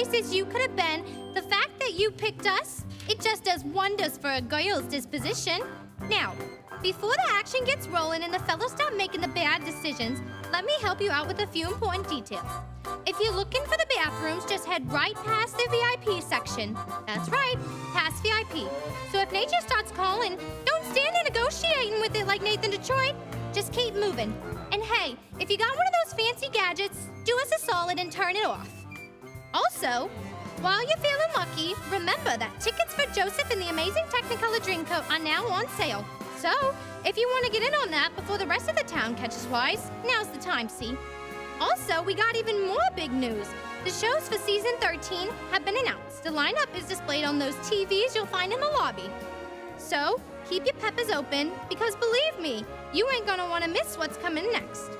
places you could have been, the fact that you picked us, it just does wonders for a girl's disposition. Now, before the action gets rolling and the fellows start making the bad decisions, let me help you out with a few important details. If you're looking for the bathrooms, just head right past the VIP section. That's right, past VIP. So if nature starts calling, don't stand there negotiating with it like Nathan Detroit. Just keep moving. And hey, if you got one of those fancy gadgets, do us a solid and turn it off. Also, while you're feeling lucky, remember that tickets for Joseph and the Amazing Technicolor Dreamcoat are now on sale. So, if you want to get in on that before the rest of the town catches wise, now's the time, see? Also, we got even more big news. The shows for season 13 have been announced. The lineup is displayed on those TVs you'll find in the lobby. So, keep your peppers open, because believe me, you ain't gonna want to miss what's coming next.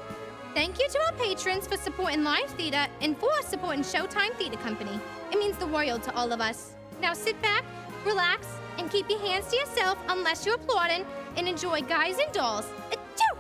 Thank you to our patrons for supporting live theater and for supporting Showtime Theater Company. It means the world to all of us. Now sit back, relax, and keep your hands to yourself unless you're applauding, and enjoy Guys and Dolls. Achoo!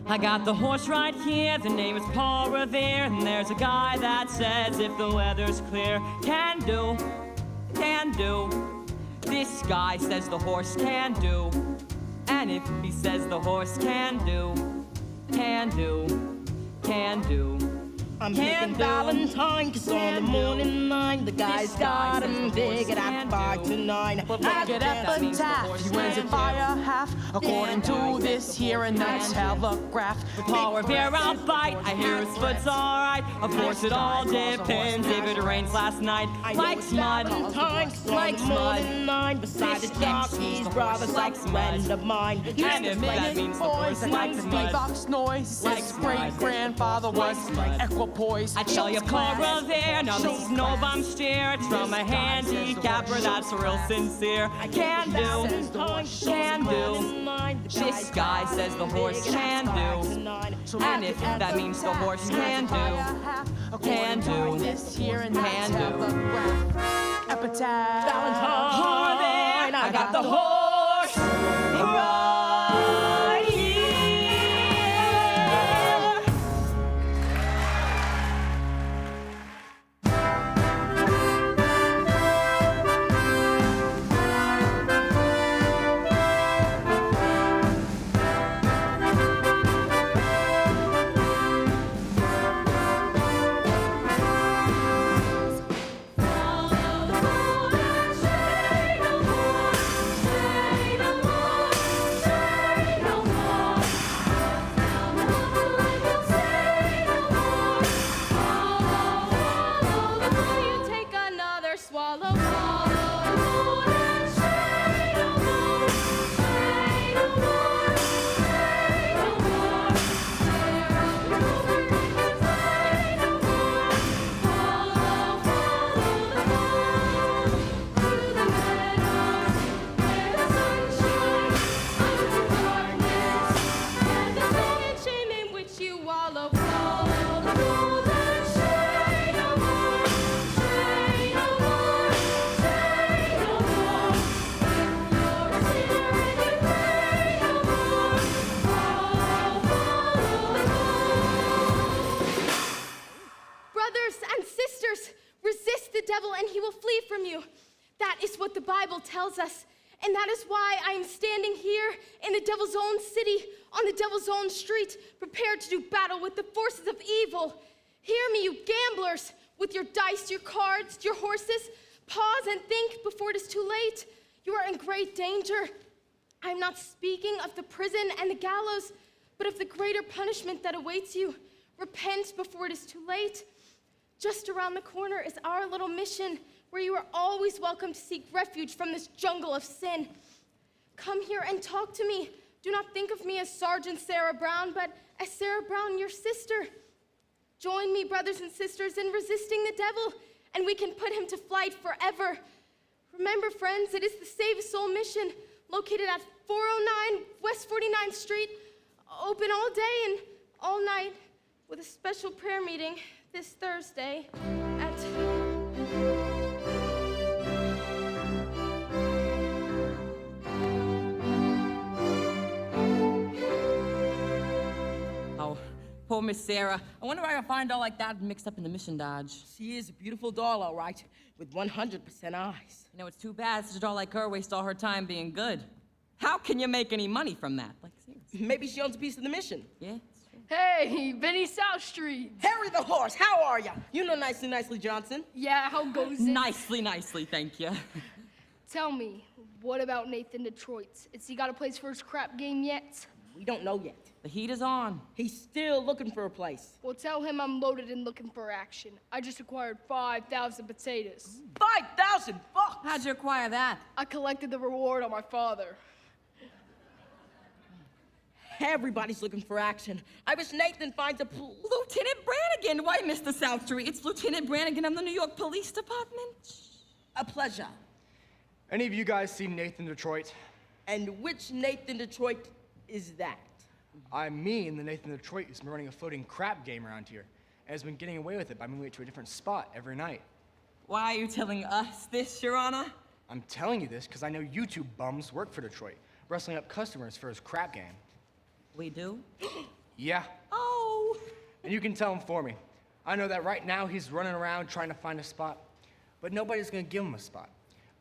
I got the horse right here, the name is Paul Revere, and there's a guy that says if the weather's clear, can do. This guy says the horse can do, and if he says the horse can do. I'm picking Valentine, 'cause on the morning line, the guy's got him figured at 5 to 9. But look at Epitaph, he wins it by a half, according to this here and that telegraph. Paul Revere I'll bite, I hear his foot's alright. Of course it all depends if it rains last night. Likes mud, likes mud. Beside the jockey's brother's like a friend of mine. And if that means the horse likes mud, Box noise, his great-grandfather was equipoise. I tell you, Paul Revere, now this is no bum steer. It's from a handicapper that's real sincere. Can do. This guy says the horse can do. And if that means the horse can do. This here and Can that do. telegraph. Epitaph. Paul Revere, I got the horse right here. what the Bible tells us. And that is why I am standing here in the devil's own city, on the devil's own street, prepared to do battle with the forces of evil. Hear me, you gamblers, with your dice, your cards, your horses. Pause and think before it is too late. You are in great danger. I am not speaking of the prison and the gallows, but of the greater punishment that awaits you. Repent before it is too late. Just around the corner is our little mission, where you are always welcome to seek refuge from this jungle of sin. Come here and talk to me. Do not think of me as Sergeant Sarah Brown, but as Sarah Brown, your sister. Join me, brothers and sisters, in resisting the devil, and we can put him to flight forever. Remember, friends, it is the Save a Soul mission, located at 409 West 49th Street, open all day and all night, with a special prayer meeting this Thursday at... Oh, poor Miss Sarah. I wonder where I can find all like that mixed up in the mission dodge. She is a beautiful doll, all right, with 100% eyes. You know, it's too bad such a doll like her wastes all her time being good. How can you make any money from that? Like, seriously. Maybe she owns a piece of the mission. Yeah, it's true. Hey, Benny South Street. Harry the Horse, how are ya? You know Nicely Johnson. Yeah, how goes it? Nicely, thank you. Tell me, what about Nathan Detroit? Has he got a place for his crap game yet? We don't know yet. The heat is on. He's still looking for a place. Well, tell him I'm loaded and looking for action. I just acquired 5,000 potatoes. 5,000 bucks! How'd you acquire that? I collected the reward on my father. Everybody's looking for action. I wish Nathan finds a Lieutenant Brannigan! Why, Mr. South Street? It's Lieutenant Brannigan of the New York Police Department. A pleasure. Any of you guys seen Nathan Detroit? And which Nathan Detroit is that? I mean the Nathan Detroit who's been running a floating crap game around here and has been getting away with it by moving it to a different spot every night. Why are you telling us this, Your Honor? I'm telling you this because I know you two bums work for Detroit, wrestling up customers for his crap game. We do? Yeah, Oh! and you can tell him for me. I know that right now he's running around trying to find a spot, but nobody's gonna give him a spot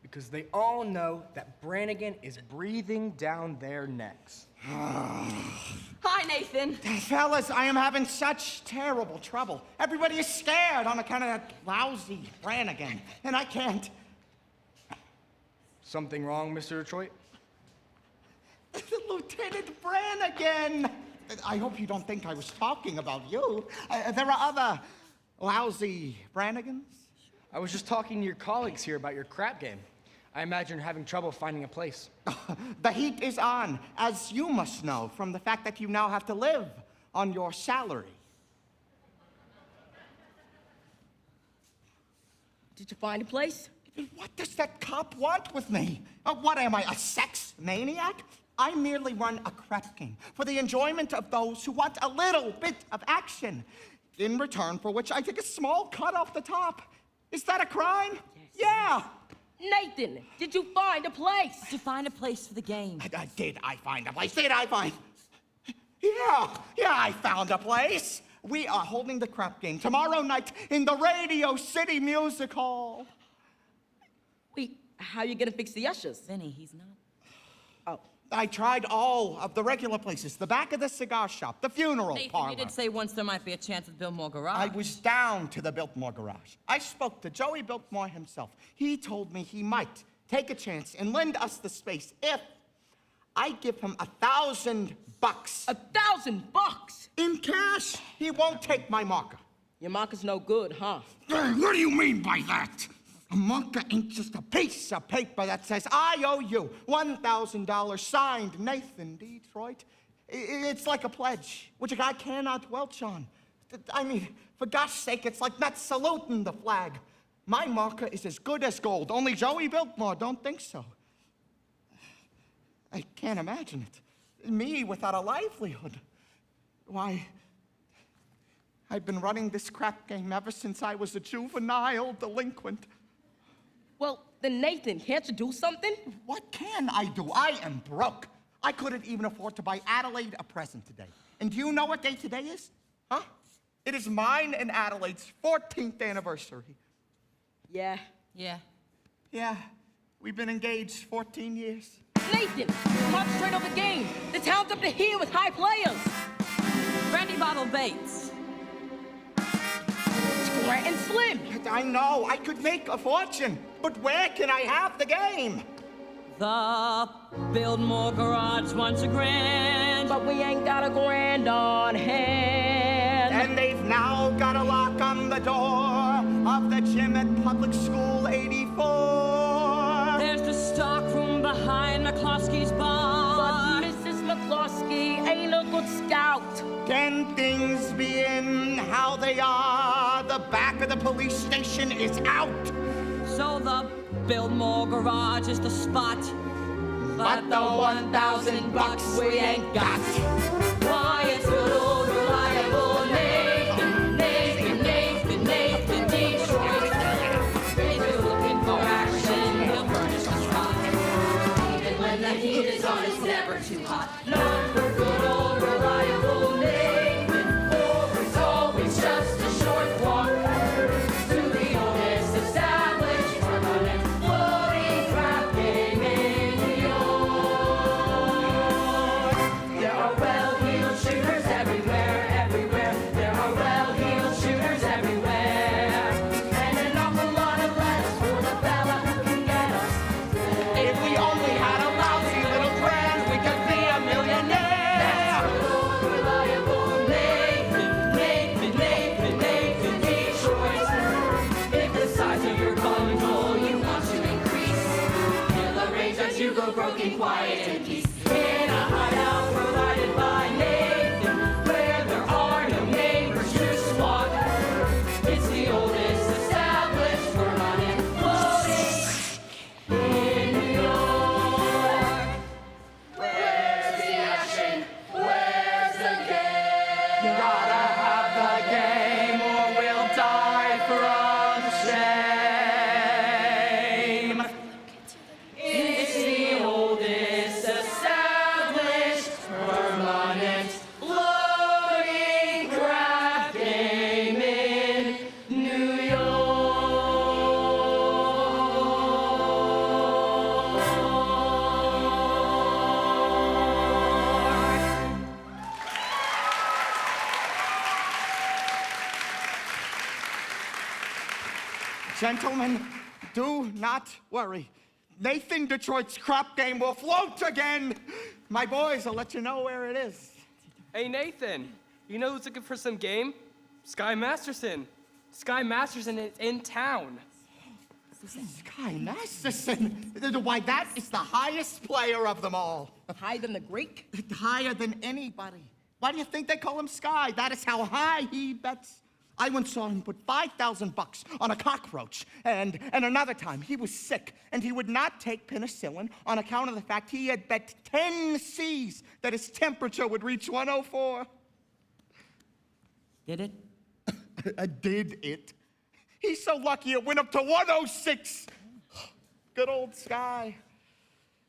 because they all know that Brannigan is breathing down their necks. Hi, Nathan. Fellas, I am having such terrible trouble. Everybody is scared on account of that lousy Brannigan, and I can't. Something wrong, Mr. Detroit? Lieutenant Brannigan! I hope you don't think I was talking about you. There are other lousy Brannigans. I was just talking to your colleagues here about your crap game. I imagine you're having trouble finding a place. The heat is on, as you must know from the fact that you now have to live on your salary. Did you find a place? What does that cop want with me? What am I, a sex maniac? I merely run a crap game for the enjoyment of those who want a little bit of action, in return for which I take a small cut off the top. Is that a crime? Yeah. Nathan, did you find a place? To find a place for the game. Did I find a place? Did I find? Yeah, I found a place. We are holding the crap game tomorrow night in the Radio City Music Hall. Wait, how you gonna fix the ushers? Benny, he's not. Oh. I tried all of the regular places, the back of the cigar shop, the funeral Nathan, parlor. you did say once there might be a chance at Biltmore Garage. I was down to the Biltmore Garage. I spoke to Joey Biltmore himself. He told me he might take a chance and lend us the space if I give him $1,000. $1,000? In cash, he won't take my marker. Your marker's no good, huh? What do you mean by that? A marker ain't just a piece of paper that says, I owe you $1,000 signed Nathan Detroit. It's like a pledge, which a guy cannot welch on. I mean, for gosh sake, it's like not saluting the flag. My marker is as good as gold, only Joey Biltmore don't think so. I can't imagine it. Me without a livelihood. Why, I've been running this crap game ever since I was a juvenile delinquent. Well, then Nathan, can't you do something? What can I do? I am broke. I couldn't even afford to buy Adelaide a present today. And do you know what day today is? Huh? It is mine and Adelaide's 14th anniversary. Yeah. Yeah. Yeah, we've been engaged 14 years. Nathan, concentrate on the game. The town's up to here with high players. Brandy Bottle Bates. Grant and Slim. I know, I could make a fortune, but where can I have the game? The Biltmore Garage wants a grand. But we ain't got a grand on hand. And they've now got a lock on the door of the gym at Public School 84. There's the stock room behind McCloskey's bar. But Mrs. McCloskey ain't a good scout. Can things be in how they are? The back of the police station is out. So the Biltmore Garage is the spot. But the $1,000 we ain't got. Why, it's good old reliable Nathan, Nathan, Nathan, Nathan Detroit. If you're looking for action, he'll furnish the spot. Even when the heat is on, it's never too hot. Not for good old reliable Nathan, for it's always just a short walk to the oldest established permanent floating crap game in New York. There are well-heeled shooters everywhere. in quiet and peace. In a hideout provided by Nathan, where there are no neighbors to squawk. It's the oldest established permanent floating in New York. Where's the action? Where's the game? You gotta have the game or we'll die from shame. It's the oldest established permanent floating craft game in New York. Gentlemen, do not worry. Nathan Detroit's crap game will float again. My boys will let you know where it is. Hey, Nathan, you know who's looking for some game? Sky Masterson. Sky Masterson is in town. Sky Masterson. Why, that is the highest player of them all. Higher than the Greek? Higher than anybody. Why do you think they call him Sky? That is how high he bets. I once saw him put $5,000 on a cockroach, and another time he was sick, and he would not take penicillin on account of the fact he had bet 10 C's that his temperature would reach 104. Did it? Did it? He's so lucky it went up to 106. Good old Sky.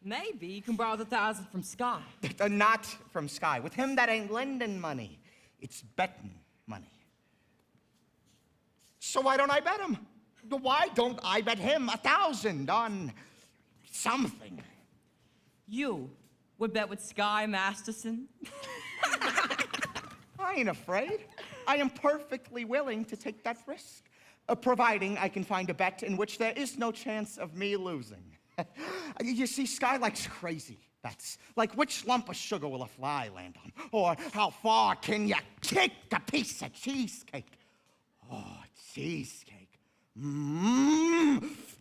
Maybe you can borrow the 1,000 from Sky. Not from Sky. With him, that ain't lending money. It's betting money. So why don't I bet him? Why don't I bet him 1,000 on something? You would bet with Sky Masterson? I ain't afraid. I am perfectly willing to take that risk, providing I can find a bet in which there is no chance of me losing. You see, Sky likes crazy bets, like which lump of sugar will a fly land on, or how far can you kick a piece of cheesecake. Oh, cheesecake.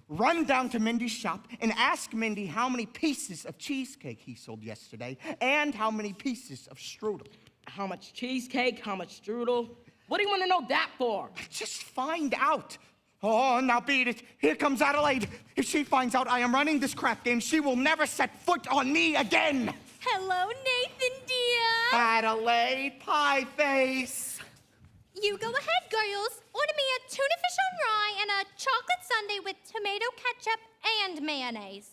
Run down to Mindy's shop and ask Mindy how many pieces of cheesecake he sold yesterday and how many pieces of strudel. How much cheesecake? How much strudel? What do you want to know that for? Just find out. Oh, now beat it. Here comes Adelaide. If she finds out I am running this crap game, she will never set foot on me again. Hello, Nathan, dear. Adelaide, pie face. You go ahead, girls. Order me a tuna fish on rye and a chocolate sundae with tomato ketchup and mayonnaise.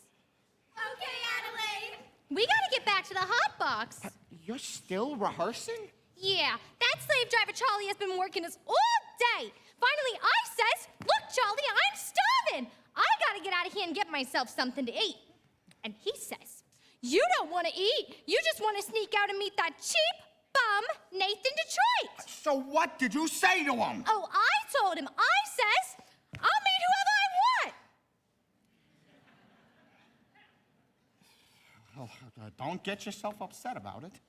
Okay, Adelaide. We gotta get back to the hot box. You're still rehearsing? Yeah, that slave driver Charlie has been working us all day. Finally, I says, look, Charlie, I'm starving. I gotta get out of here and get myself something to eat. And he says, you don't want to eat. You just want to sneak out and meet that cheap bum Nathan Detroit. So what did you say to him? Oh, I told him. I says, I'll meet whoever I want. Oh, don't get yourself upset about it.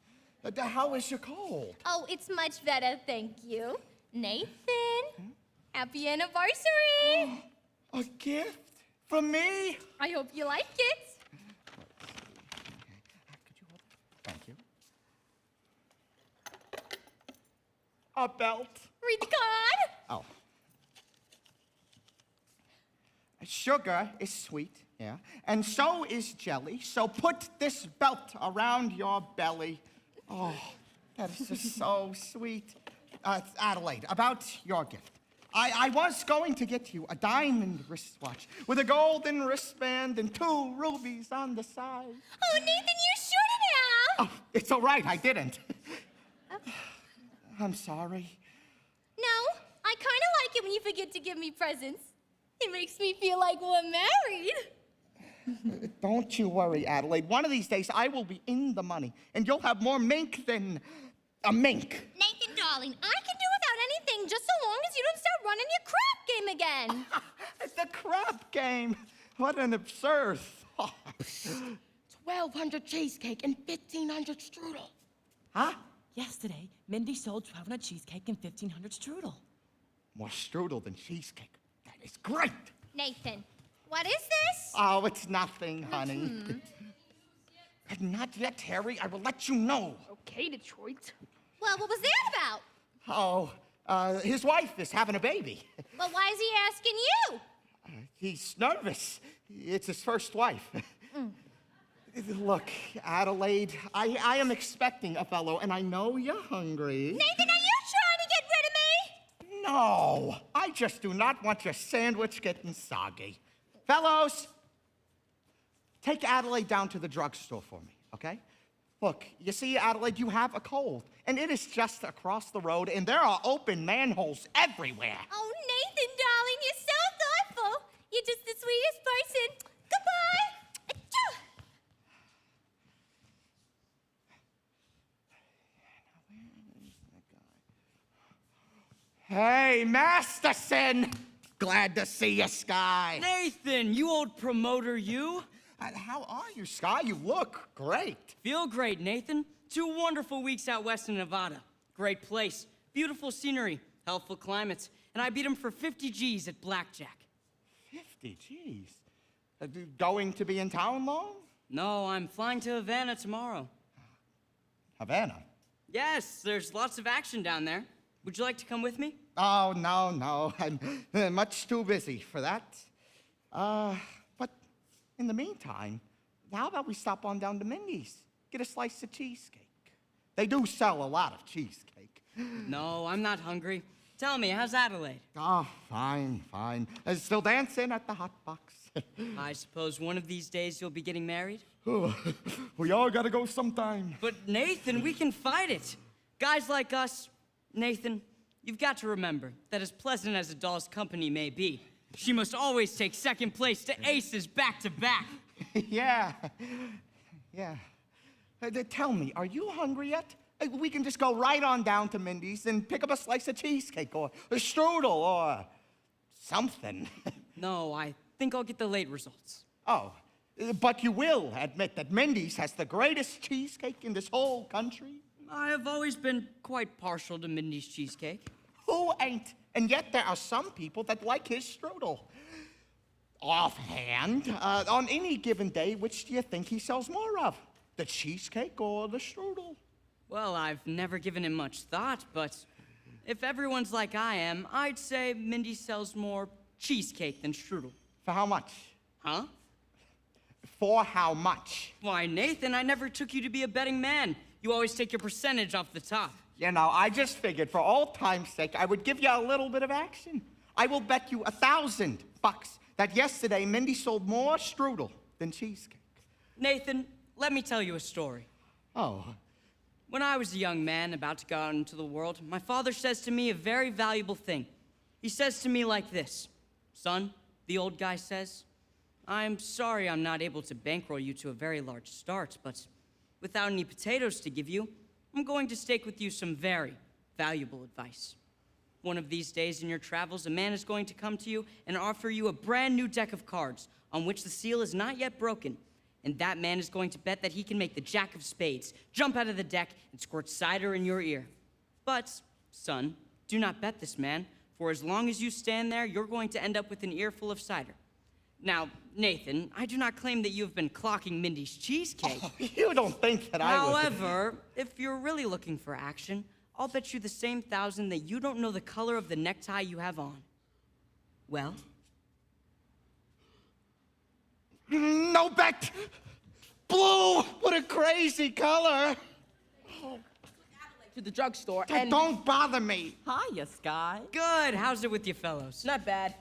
How is your cold? Oh, it's much better, thank you. Nathan, happy anniversary. A gift from me? I hope you like it. Could you hold it? Thank you. A belt. Read the card. Oh. Sugar is sweet, yeah, and so is jelly. So put this belt around your belly. Oh, that is just so sweet. Adelaide, about your gift. I was going to get you a diamond wristwatch with a golden wristband and 2 rubies on the side. Oh, Nathan, you should have. Oh, it's all right, I didn't. I'm sorry. No, I kind of like it when you forget to give me presents. It makes me feel like we're married. Don't you worry, Adelaide. One of these days, I will be in the money, and you'll have more mink than a mink. Nathan, darling, I can do without anything just so long as you don't start running your crap game again. It's the crap game. What an absurd thought. 1,200 cheesecake and 1,500 strudel. Huh? Yesterday, Mindy sold 1,200 cheesecake and 1,500 strudel. More strudel than cheesecake. That is great. Nathan, what is this? Oh, it's nothing, honey. Not yet, Harry. I will let you know. Okay, Detroit. Well, what was that about? Oh, his wife is having a baby. But why is he asking you? He's nervous. It's his first wife. Look, Adelaide, I am expecting a fellow, and I know you're hungry. Nathan, are you trying to get rid of me? No, I just do not want your sandwich getting soggy. Fellows, take Adelaide down to the drugstore for me, okay? Look, you see, Adelaide, you have a cold, and it is just across the road, and there are open manholes everywhere. Oh, Nathan, darling, you're so thoughtful. You're just the sweetest person. Goodbye. Achoo. Hey, Masterson! Glad to see you, Sky. Nathan, you old promoter, you. How are you, Sky? You look great. Feel great, Nathan. 2 wonderful weeks out west in Nevada. Great place, beautiful scenery, healthful climates, and I beat him for 50 G's at blackjack. 50, geez. Going to be in town long? No, I'm flying to Havana tomorrow. Havana? Yes, there's lots of action down there. Would you like to come with me? Oh, no. I'm much too busy for that. But in the meantime, how about we stop on down to Mindy's? Get a slice of cheesecake. They do sell a lot of cheesecake. No, I'm not hungry. Tell me, how's Adelaide? Oh, fine. Still dancing at the hot box. I suppose one of these days you'll be getting married? We all gotta go sometime. But Nathan, we can fight it. Guys like us, Nathan, you've got to remember that as pleasant as a doll's company may be, she must always take second place to aces back to back. Yeah. Tell me, are you hungry yet? We can just go right on down to Mindy's and pick up a slice of cheesecake or a strudel or something. No, I think I'll get the late results. Oh, but you will admit that Mindy's has the greatest cheesecake in this whole country? I have always been quite partial to Mindy's cheesecake. Who ain't? And yet there are some people that like his strudel. Offhand, on any given day, which do you think he sells more of? The cheesecake or the strudel? Well, I've never given it much thought, but if everyone's like I am, I'd say Mindy sells more cheesecake than strudel. For how much? Huh? For how much? Why, Nathan, I never took you to be a betting man. You always take your percentage off the top. You know, I just figured for old time's sake, I would give you a little bit of action. I will bet you $1,000 that yesterday Mindy sold more strudel than cheesecake. Nathan, let me tell you a story. Oh. When I was a young man about to go out into the world, my father says to me a very valuable thing. He says to me like this, "Son," the old guy says, "I'm sorry I'm not able to bankroll you to a very large start, but without any potatoes to give you, I'm going to stake with you some very valuable advice. One of these days in your travels, a man is going to come to you and offer you a brand new deck of cards on which the seal is not yet broken. And that man is going to bet that he can make the jack of spades jump out of the deck and squirt cider in your ear. But, son, do not bet this man, for as long as you stand there, you're going to end up with an earful of cider." Now, Nathan, I do not claim that you have been clocking Mindy's cheesecake. Oh, you don't think that I would... However, if you're really looking for action, I'll bet you the same 1,000 that you don't know the color of the necktie you have on. Well? No bet! Blue! What a crazy color! To the drugstore and... Don't bother me! Hiya, Sky. Good. How's it with you fellows? Not bad.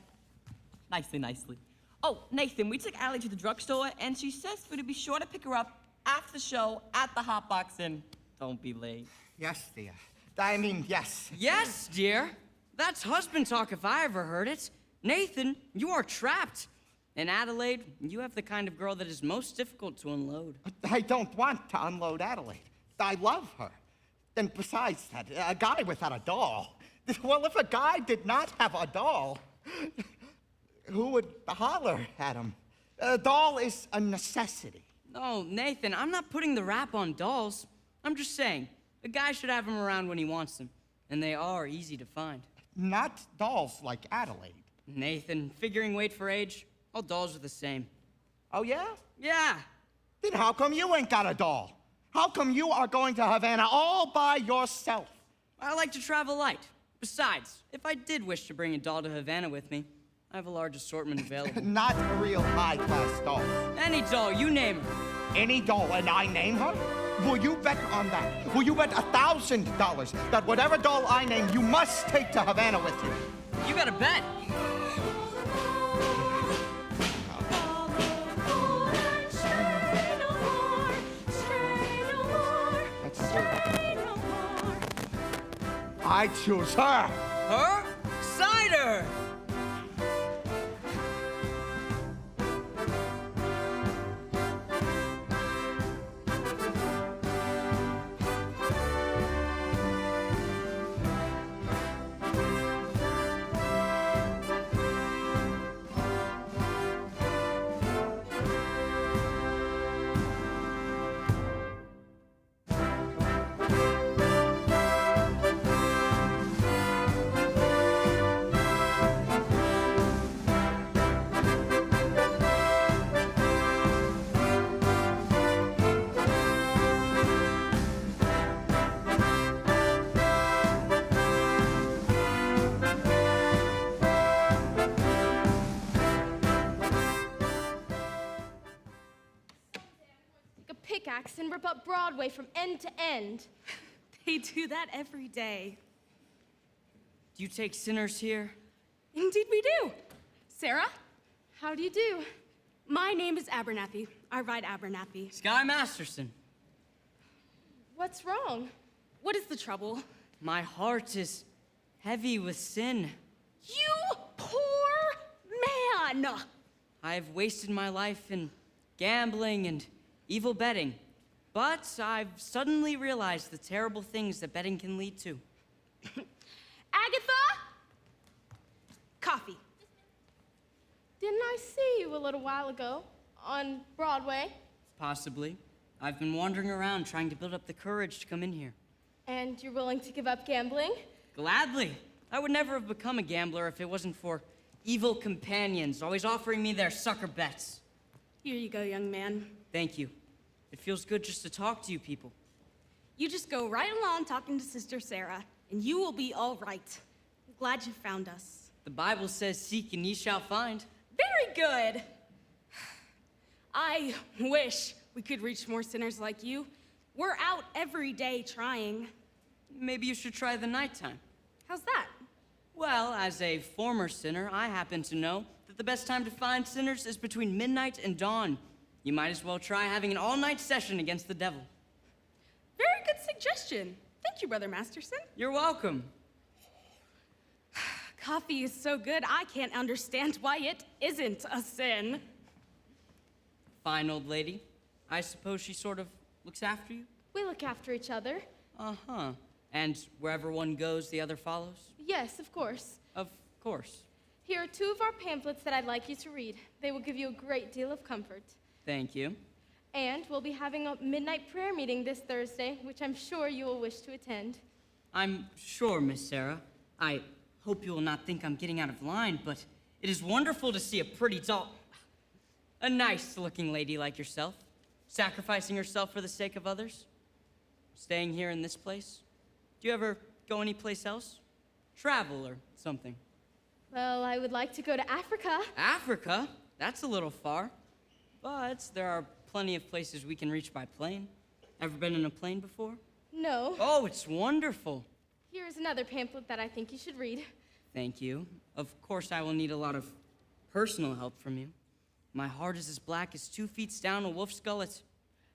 Nicely. Oh, Nathan, we took Allie to the drugstore, and she says for to be sure to pick her up after the show at the Hot Box, and don't be late. Yes, dear. I mean, yes. Yes, dear. That's husband talk if I ever heard it. Nathan, you are trapped. And Adelaide, you have the kind of girl that is most difficult to unload. I don't want to unload Adelaide. I love her. And besides that, a guy without a doll. Well, if a guy did not have a doll, who would holler at him? A doll is a necessity. No, Nathan, I'm not putting the rap on dolls. I'm just saying, a guy should have them around when he wants them. And they are easy to find. Not dolls like Adelaide. Nathan, figuring weight for age, all dolls are the same. Oh, yeah? Yeah. Then how come you ain't got a doll? How come you are going to Havana all by yourself? I like to travel light. Besides, if I did wish to bring a doll to Havana with me, I have a large assortment available. Not real high-class dolls. Any doll, you name her. Any doll, and I name her? Will you bet on that? Will you bet $1,000 that whatever doll I name, you must take to Havana with you? You got a bet. Let's see. I choose her. Her? Cider! Take a pickaxe and rip up Broadway from end to end. They do that every day. Do you take sinners here? Indeed we do. Sarah, How do you do? my name is Abernathy. I ride Abernathy. Sky Masterson. What's wrong? What is the trouble? My heart is heavy with sin. You poor man! I have wasted my life in gambling and evil betting. But I've suddenly realized the terrible things that betting can lead to. Agatha! Coffee. Didn't I see you a little while ago on Broadway? Possibly. I've been wandering around trying to build up the courage to come in here. And you're willing to give up gambling? Gladly. I would never have become a gambler if it wasn't for evil companions always offering me their sucker bets. Here you go, young man. Thank you. It feels good just to talk to you people. You just go right along talking to Sister Sarah, and you will be all right. I'm glad you found us. The Bible says, seek and ye shall find. Very good. I wish we could reach more sinners like you. We're out every day trying. Maybe you should try the nighttime. How's that? Well, as a former sinner, I happen to know that the best time to find sinners is between midnight and dawn. You might as well try having an all-night session against the devil. Very good suggestion. Thank you, Brother Masterson. You're welcome. Coffee is so good, I can't understand why it isn't a sin. Fine old lady. I suppose she sort of looks after you? We look after each other. Uh-huh. And wherever one goes, the other follows? Yes, of course. Of course. Here are 2 of our pamphlets that I'd like you to read. They will give you a great deal of comfort. Thank you. And we'll be having a midnight prayer meeting this Thursday, which I'm sure you will wish to attend. I'm sure, Miss Sarah. I hope you will not think I'm getting out of line, but it is wonderful to see a pretty doll, a nice-looking lady like yourself, sacrificing herself for the sake of others. Staying here in this place. Do you ever go anyplace else? Travel or something? Well, I would like to go to Africa. Africa? That's a little far. But there are plenty of places we can reach by plane. Ever been in a plane before? No. Oh, it's wonderful. Here's another pamphlet that I think you should read. Thank you. Of course, I will need a lot of personal help from you. My heart is as black as 2 feet down a wolf's gullet.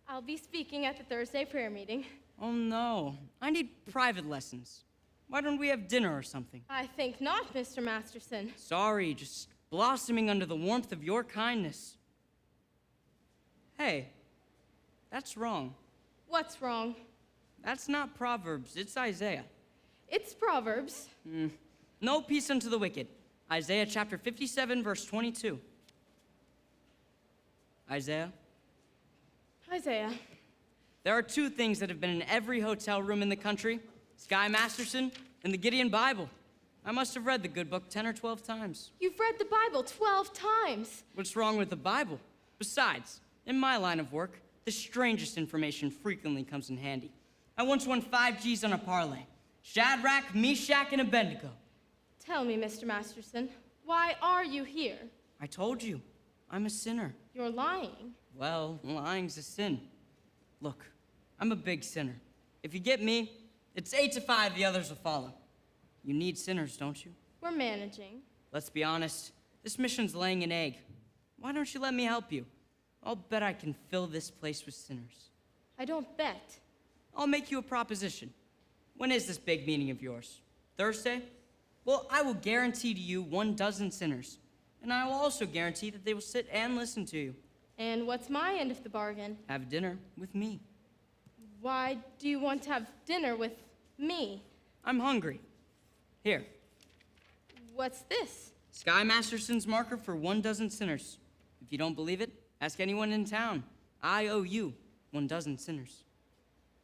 I'll be speaking at the Thursday prayer meeting. Oh, no. I need private lessons. Why don't we have dinner or something? I think not, Mr. Masterson. Sorry, just blossoming under the warmth of your kindness. Hey, that's wrong. What's wrong? That's not Proverbs, it's Isaiah. It's Proverbs. No peace unto the wicked. Isaiah chapter 57, verse 22. Isaiah, Isaiah. there are 2 things that have been in every hotel room in the country, Sky Masterson and the Gideon Bible. I must have read the good book 10 or 12 times. You've read the Bible 12 times. What's wrong with the Bible? Besides, in my line of work, The strangest information frequently comes in handy. I once won 5 G's on a parlay. Shadrach, Meshach, and Abednego. Tell me, Mr. Masterson, why are you here? I told you, I'm a sinner. You're lying. Well, lying's a sin. Look, I'm a big sinner. If you get me, it's 8 to 5, the others will follow. You need sinners, don't you? We're managing. Let's be honest, this mission's laying an egg. Why don't you let me help you? I'll bet I can fill this place with sinners. I don't bet. I'll make you a proposition. When is this big meeting of yours? Thursday? Well, I will guarantee to you 12 sinners. And I will also guarantee that they will sit and listen to you. And what's my end of the bargain? Have dinner with me. Why do you want to have dinner with me? I'm hungry. Here, What's this? Sky Masterson's marker for 12 sinners. If you don't believe it, ask anyone in town. I owe you 12 sinners.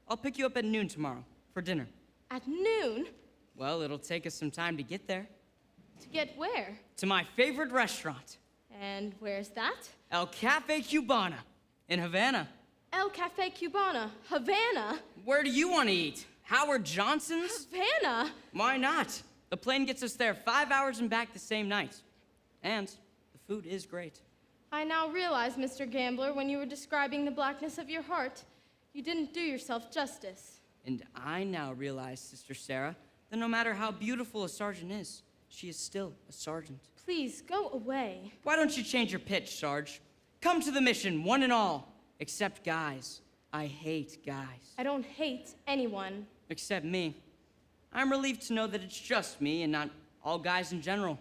I'll pick you up at noon tomorrow for dinner. At noon? Well, it'll take us some time to get there. To get where? To my favorite restaurant, And where's that? El Cafe Cubana in Havana. El Cafe Cubana, Havana. Where do you want to eat? Howard Johnson's? Havana? Why not? The plane gets us there 5 hours and back the same night. And the food is great. I now realize, Mr. Gambler, when you were describing the blackness of your heart, you didn't do yourself justice. And I now realize, Sister Sarah, that no matter how beautiful a sergeant is, she is still a sergeant. Please, go away. Why don't you change your pitch, Sarge? Come to the mission, one and all. Except guys. I hate guys. I don't hate anyone. Except me. I'm relieved to know that it's just me and not all guys in general.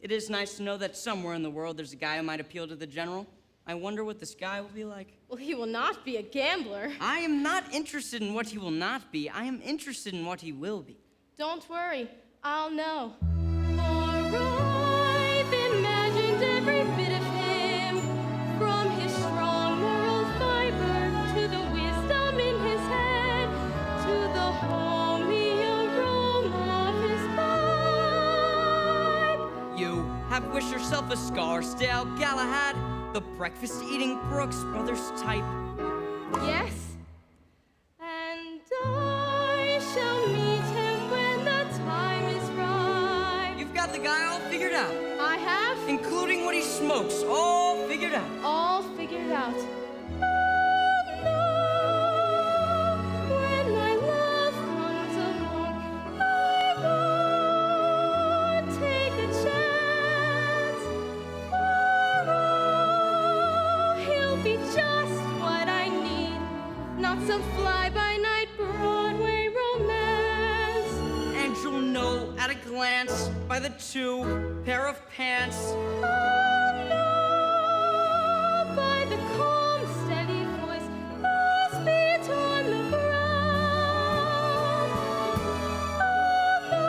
It is nice to know that somewhere in the world there's a guy who might appeal to the general. I wonder what this guy will be like. Well, he will not be a gambler. I am not interested in what he will not be. I am interested in what he will be. Don't worry, I'll know. For I've imagined every bit of him, from his strong moral fiber to the wisdom in his head, to the homey aroma of his pipe. You have wished yourself a Scarsdale Galahad, the breakfast-eating Brooks Brothers type. Yes, and I shall meet him when the time is right. You've got the guy all figured out, I have including what he smokes, all figured out. all figured out. Oh no, when my love comes along, I won't take a chance. Oh, he'll be just what I need, not some fly-by-night Broadway romance. And you'll know at a glance by the 2 pair of pants. Oh no, by the calm, steady voice, his feet on the ground. Oh no,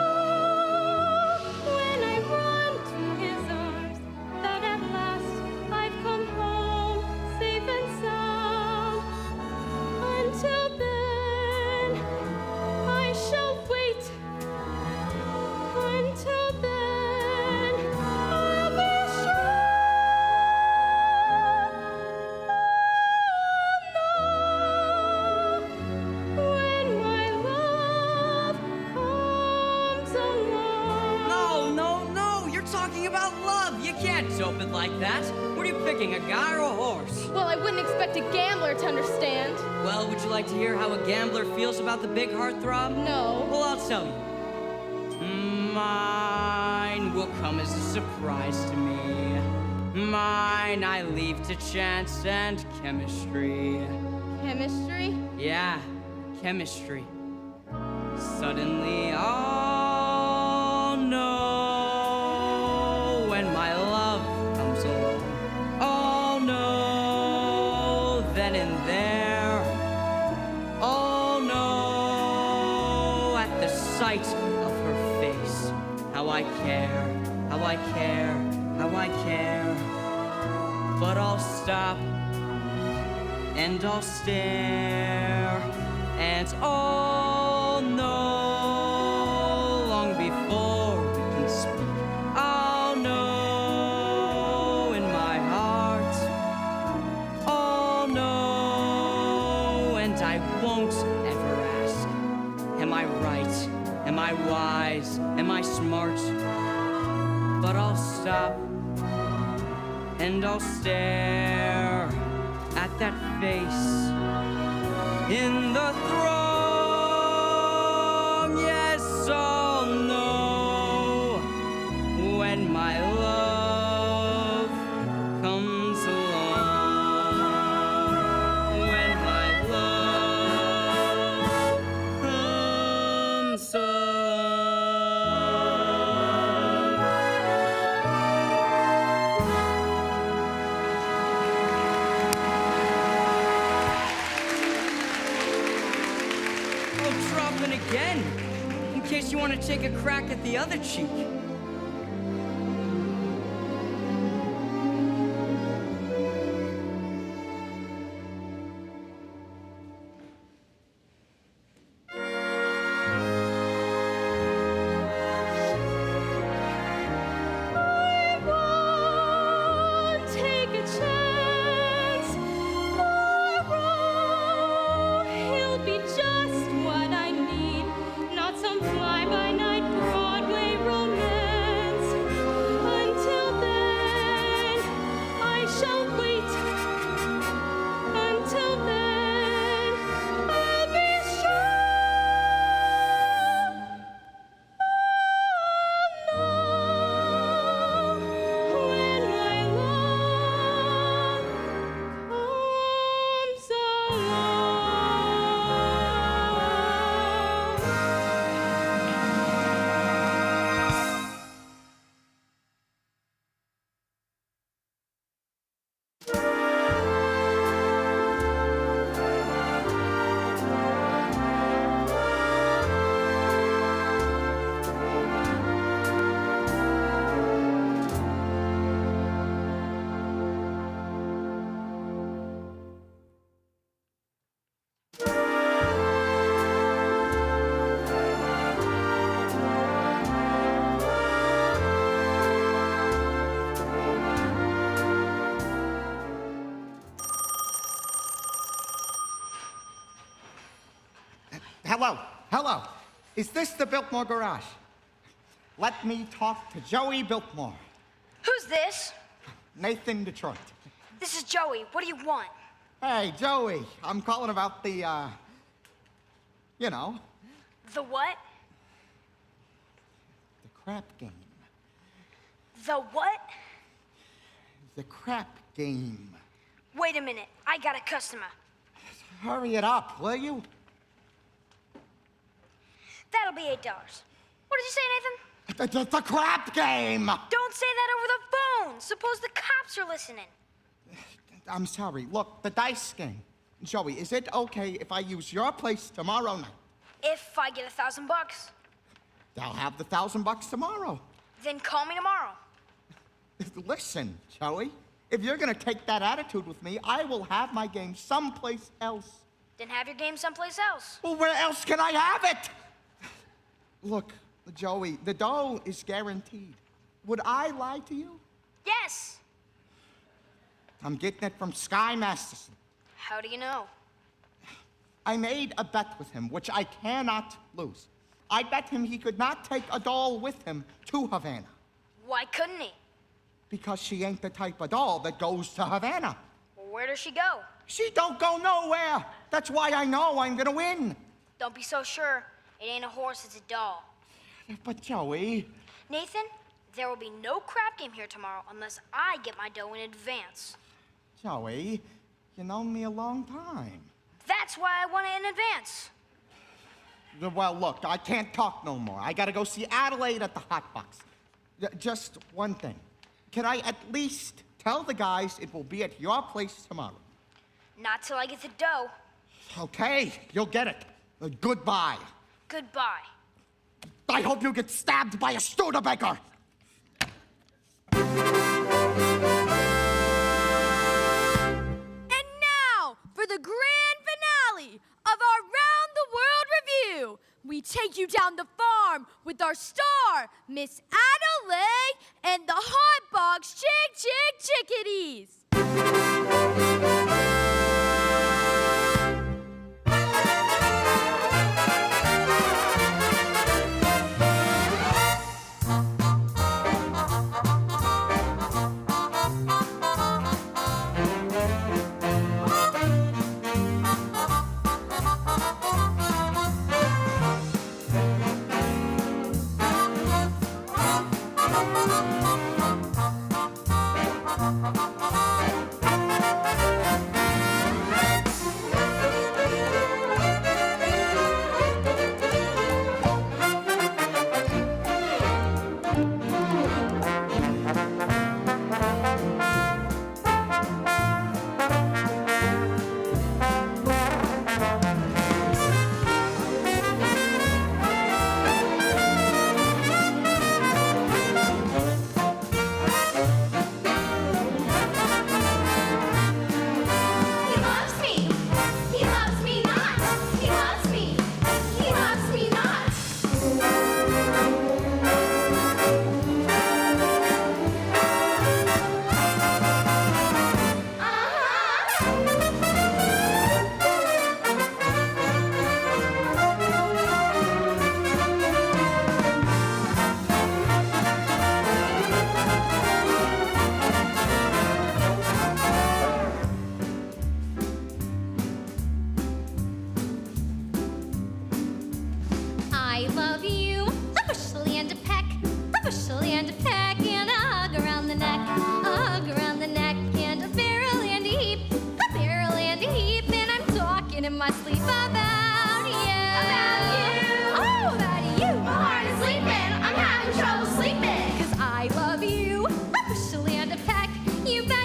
when I run to his arms, that at last I've come home safe and sound. Until then, I shall wait. Until then, I'll be sure. Oh no, when my love comes along. No, you're talking about love. You can't dope it like that. What are you picking, a guy or a horse? Well, I wouldn't expect a gambler to understand. Well, would you like to hear how a gambler feels about the big heartthrob? No. Well, I'll tell you. Mine will come as a surprise to me. Mine I leave to chance and chemistry. Chemistry? Yeah, chemistry. Suddenly, oh no, when my love comes along. Oh no, then and there. Oh no, at the sight of her face. How I care, how I care, how I care. But I'll stop and I'll stare, and oh no, long before we can speak, I'll know in my heart, oh no, won't ever ask, am I right? Am I wise? Am I smart? But I'll stop and I'll stare at that face in the throng. Yes, I'll know when my love comes along. When my love comes along. Again, in case you want to take a crack at the other cheek. Hello. Is this the Biltmore Garage? Let me talk to Joey Biltmore. Who's this? Nathan Detroit. This is Joey. What do you want? Hey, Joey. I'm calling about the, you know. The what? The crap game. The what? The crap game. Wait a minute. I got a customer. Hurry it up, will you? That'll be $8. What did you say, Nathan? The crap game! Don't say that over the phone! Suppose the cops are listening. I'm sorry. Look, the dice game. Joey, is it okay if I use your place tomorrow night? If I get $1,000. I'll have the $1,000 tomorrow. Then call me tomorrow. Listen, Joey, if you're gonna take that attitude with me, I will have my game someplace else. Then have your game someplace else. Well, where else can I have it? Look, Joey, the dough is guaranteed. Would I lie to you? Yes. I'm getting it from Sky Masterson. How do you know? I made a bet with him, which I cannot lose. I bet him he could not take a doll with him to Havana. Why couldn't he? Because she ain't the type of doll that goes to Havana. Well, where does she go? She don't go nowhere. That's why I know I'm gonna win. Don't be so sure. It ain't a horse, it's a doll. But Joey... Nathan, there will be no crap game here tomorrow unless I get my dough in advance. Joey, you know me a long time. That's why I want it in advance. Well, look, I can't talk no more. I gotta go see Adelaide at the Hot Box. Just one thing. Can I at least tell the guys it will be at your place tomorrow? Not till I get the dough. Okay, you'll get it. Goodbye. Goodbye. I hope you get stabbed by a Studebaker. And now, for the grand finale of our Round the World Review, we take you down the farm with our star, Miss Adelaide, and the Hot Box Chickadees.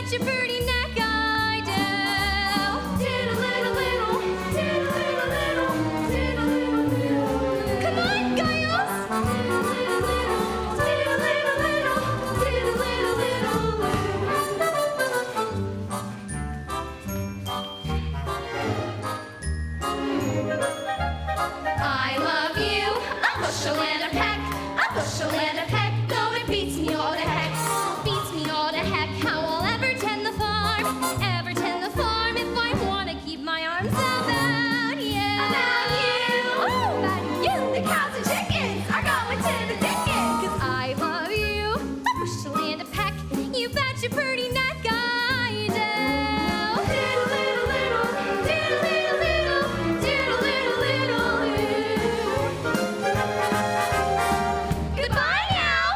bet your pretty neck I do. Diddle-diddle-diddle, diddle-diddle-diddle, diddle-diddle-diddle. Come on, girls! Diddle-diddle-diddle, I love you, a bushel and a peck, a bushel and a peck, though it beats me all to heck. Beats me all to heck, how I'll ever tend the farm if I want to keep my arms about you. About you, oh, about you, the cows and chickens are going to the dickens. 'Cause I love you, a bushel and a peck, you bet your pretty neck I do. Diddle-diddle-diddle, diddle-diddle-diddle, diddle-diddle-diddle. Goodbye now.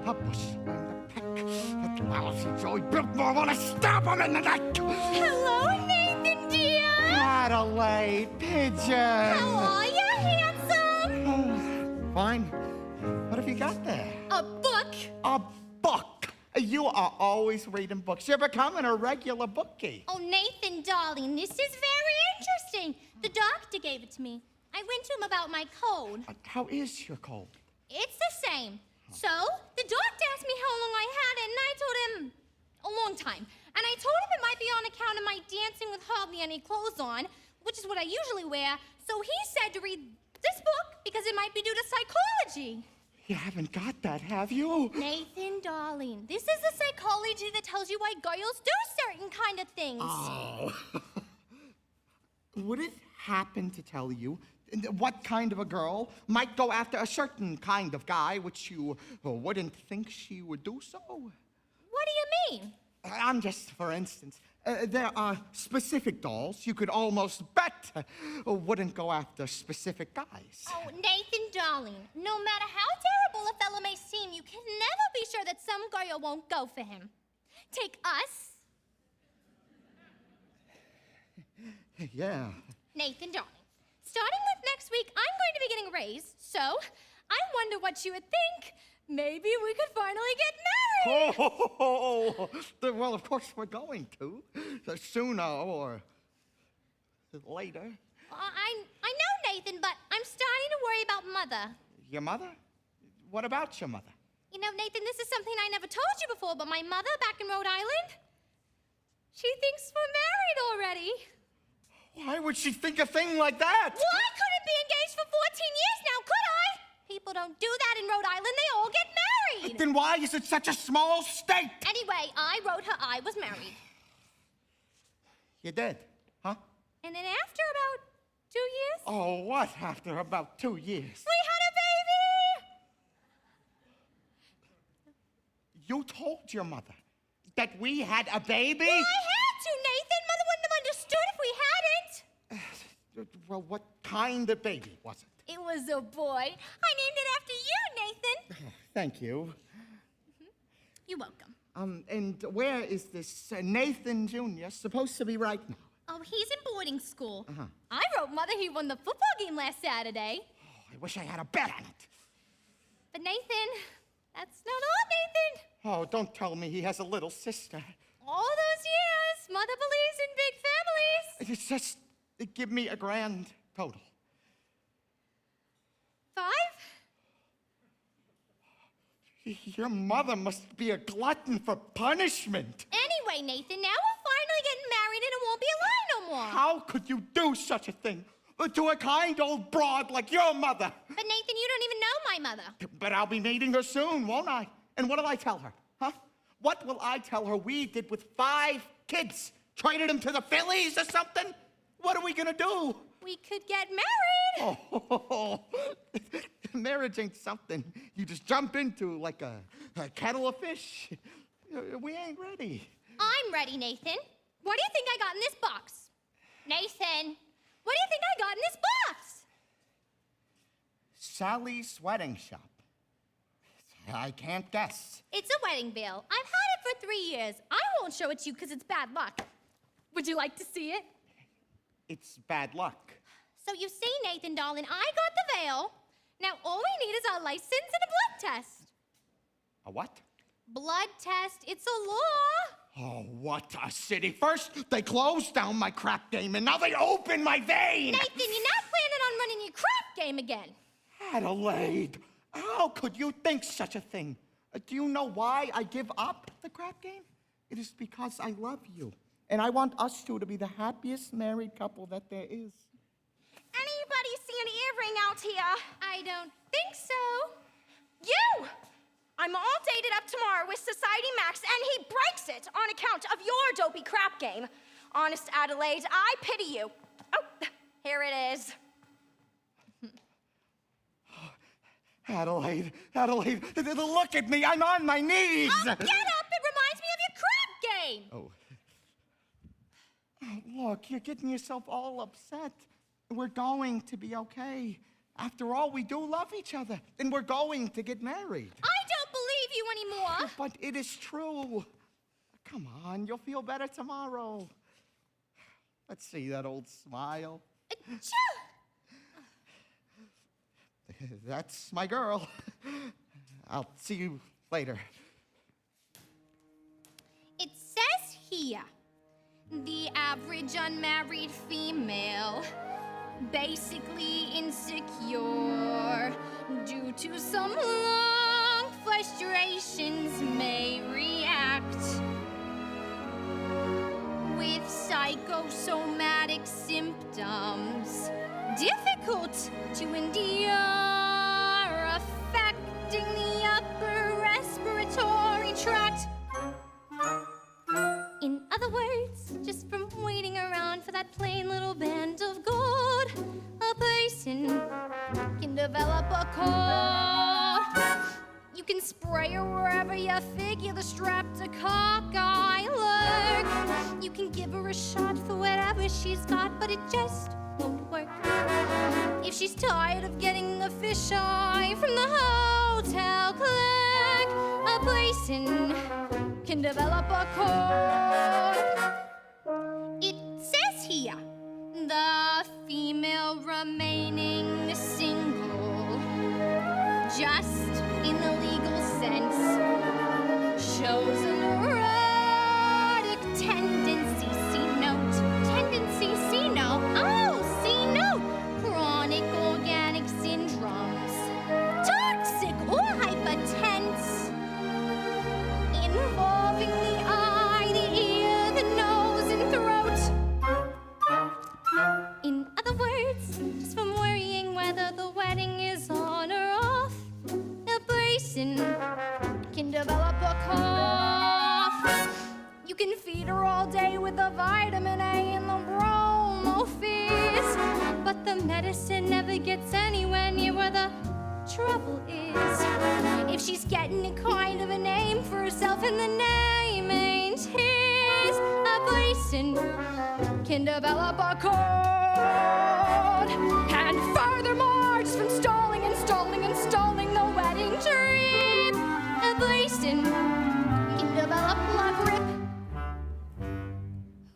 A bushel and a peck. That lousy Joey Biltmore want to stab him in the neck. Hello, Nathan dear. Adelaide Pigeon. How are you, handsome? Fine. What have you got there? A book. A book. You are always reading books. You're becoming a regular bookie. Oh, Nathan, darling, this is very interesting. The doctor gave it to me. I went to him about my cold. How is your cold? It's the same. So, the doctor asked me how long I had it, and I told him a long time. And I told him it might be on account of my dancing with hardly any clothes on, which is what I usually wear. So he said to read this book because it might be due to psychology. You haven't got that, have you? Nathan, darling, this is the psychology that tells you why girls do certain kind of things. Oh. Would it happen to tell you what kind of a girl might go after a certain kind of guy which you wouldn't think she would do so? What do you mean? I'm just, for instance, there are specific dolls you could almost bet wouldn't go after specific guys. Oh, Nathan, darling, no matter how terrible a fellow may seem, you can never be sure that some girl won't go for him. Take us. Yeah. Nathan, darling, starting with next week, I'm going to be getting a raise, so I wonder what you would think. Maybe we could finally get married. Oh, well, of course we're going to. Sooner or later. I know, Nathan, but I'm starting to worry about Mother. Your mother? What about your mother? You know, Nathan, this is something I never told you before, but my mother back in Rhode Island, she thinks we're married already. Why would she think a thing like that? Well, I couldn't be engaged for 14 years now, could I? People don't do that in Rhode Island. They all get married. Then why is it such a small state? Anyway, I wrote her I was married. You did, huh? And then after about 2 years, Oh, what after about 2 years? we had a baby. You told your mother that we had a baby? Well, I had to, Nathan. Mother wouldn't have understood if we hadn't. Well, what kind of baby was it? It was a boy. I named it after you, Nathan. Thank you. You're welcome. And where is this Nathan Jr. supposed to be right now? Oh, he's in boarding school. Uh-huh. I wrote Mother he won the football game last Saturday. I wish I had a bet on it. But Nathan, that's not all, Nathan. Oh, don't tell me he has a little sister. All those years, Mother believes in big families. It's just, give me a grand total. 5? Your mother must be a glutton for punishment. Anyway, Nathan, now we're finally getting married and it won't be a lie no more. How could you do such a thing to a kind old broad like your mother? But Nathan, you don't even know my mother. But I'll be meeting her soon, won't I? And what'll I tell her, huh? What will I tell her we did with 5 kids? Traded them to the Phillies or something? What are we gonna do? We could get married. Oh, Marriage ain't something you just jump into like a kettle of fish. We ain't ready. I'm ready, Nathan. What do you think I got in this box? Nathan, what do you think I got in this box? Sally's wedding shop. I can't guess. It's a wedding veil. I've had it for 3 years. I won't show it to you because it's bad luck. Would you like to see it? It's bad luck. So you see, Nathan, darling, I got the veil. Now all we need is our license and a blood test. A what? Blood test. It's a law. Oh, what a city. First, they closed down my crap game, and now they open my vein! Nathan, you're not planning on running your crap game again. Adelaide, how could you think such a thing? Do you know why I give up the crap game? It is because I love you, and I want us two to be the happiest married couple that there is. Anybody see an earring out here? I don't think so. You! I'm all dated up tomorrow with Society Max, and he breaks it on account of your dopey crap game. Honest, Adelaide, I pity you. Oh, here it is. Adelaide, look at me. I'm on my knees. Oh, get up. It reminds me of your crap game. Oh. Oh, look, you're getting yourself all upset. We're going to be okay. After all, we do love each other, and we're going to get married. I don't believe you anymore. But it is true. Come on, you'll feel better tomorrow. Let's see that old smile. Achoo! That's my girl. I'll see you later. It says here, the average unmarried female, basically insecure, due to some long frustrations may react with psychosomatic symptoms difficult to endure, affecting the upper respiratory tract. In other words, just from waiting around for that plain little band of gold, a person can develop a cold. You can spray her wherever you figure the strapped to cockeye lurk. You can give her a shot for whatever she's got, but it just won't work. If she's tired of getting the fisheye from the hotel clerk, a person can develop a cold. It says here, the female remaining single, just in the legal sense, shows an erotic tendency. C note. Oh, C note. Chronic organic syndromes, toxic or hypertense, involving the eye, the ear, the nose, and throat. In other words, just from worrying whether the wedding is on or off, a person can develop a cough. You can feed her all day with the vitamin A and the bromo fizz, but the medicine never gets anywhere near where the trouble is. If she's getting a kind of a name for herself and the name ain't his, a person can develop a cold. And furthermore, just from stalling the wedding trip, a person can develop a grip.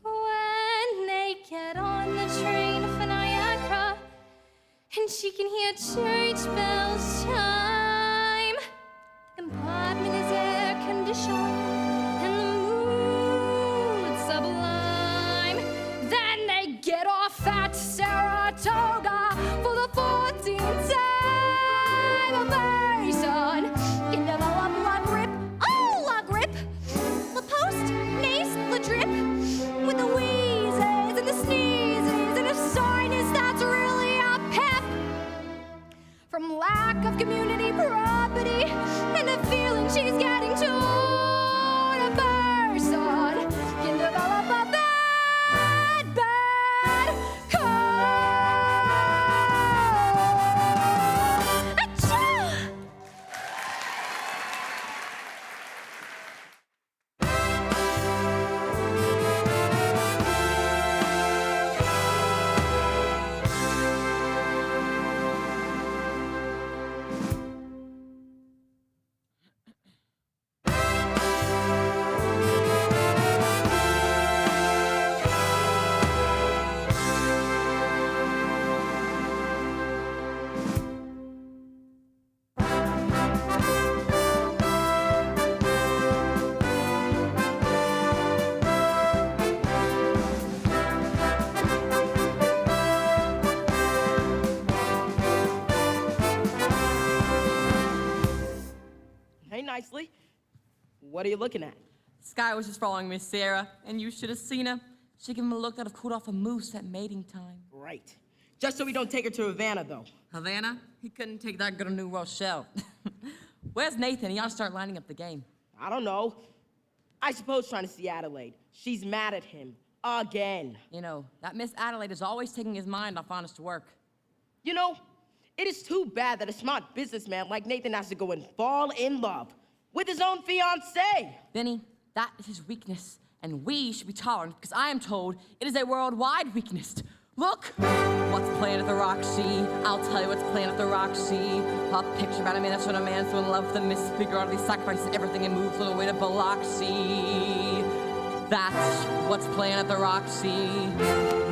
When they get on the train for Niagara, and she can hear church bells chime, the compartment is air conditioned, and the mood sublime. Then they get off at Saratoga for the 14th time. A person can develop la grip, oh, la grip, la post-nasal drip, with the wheezes and the sneezes and a sinus that's really a pep. From lack of community What are you looking at? Sky was just following Miss Sarah, and you should have seen her. She gave him a look that would have cooled off a moose at mating time. Right. Just so we don't take her to Havana, though. Havana? He couldn't take that girl to New Rochelle. Where's Nathan? He ought to start lining up the game. I don't know. I suppose trying to see Adelaide. She's mad at him. Again. You know, that Miss Adelaide is always taking his mind off honest work. You know, it is too bad that a smart businessman like Nathan has to go and fall in love with his own fiancée. Benny, that is his weakness, and we should be tolerant because I am told it is a worldwide weakness. Look, what's playing at the Roxy? I'll tell you what's playing at the Roxy. A picture about a man that's when a man's so in love with a Mississippi girl, he sacrifices everything and moves all the way to Biloxi. That's what's playing at the Roxy.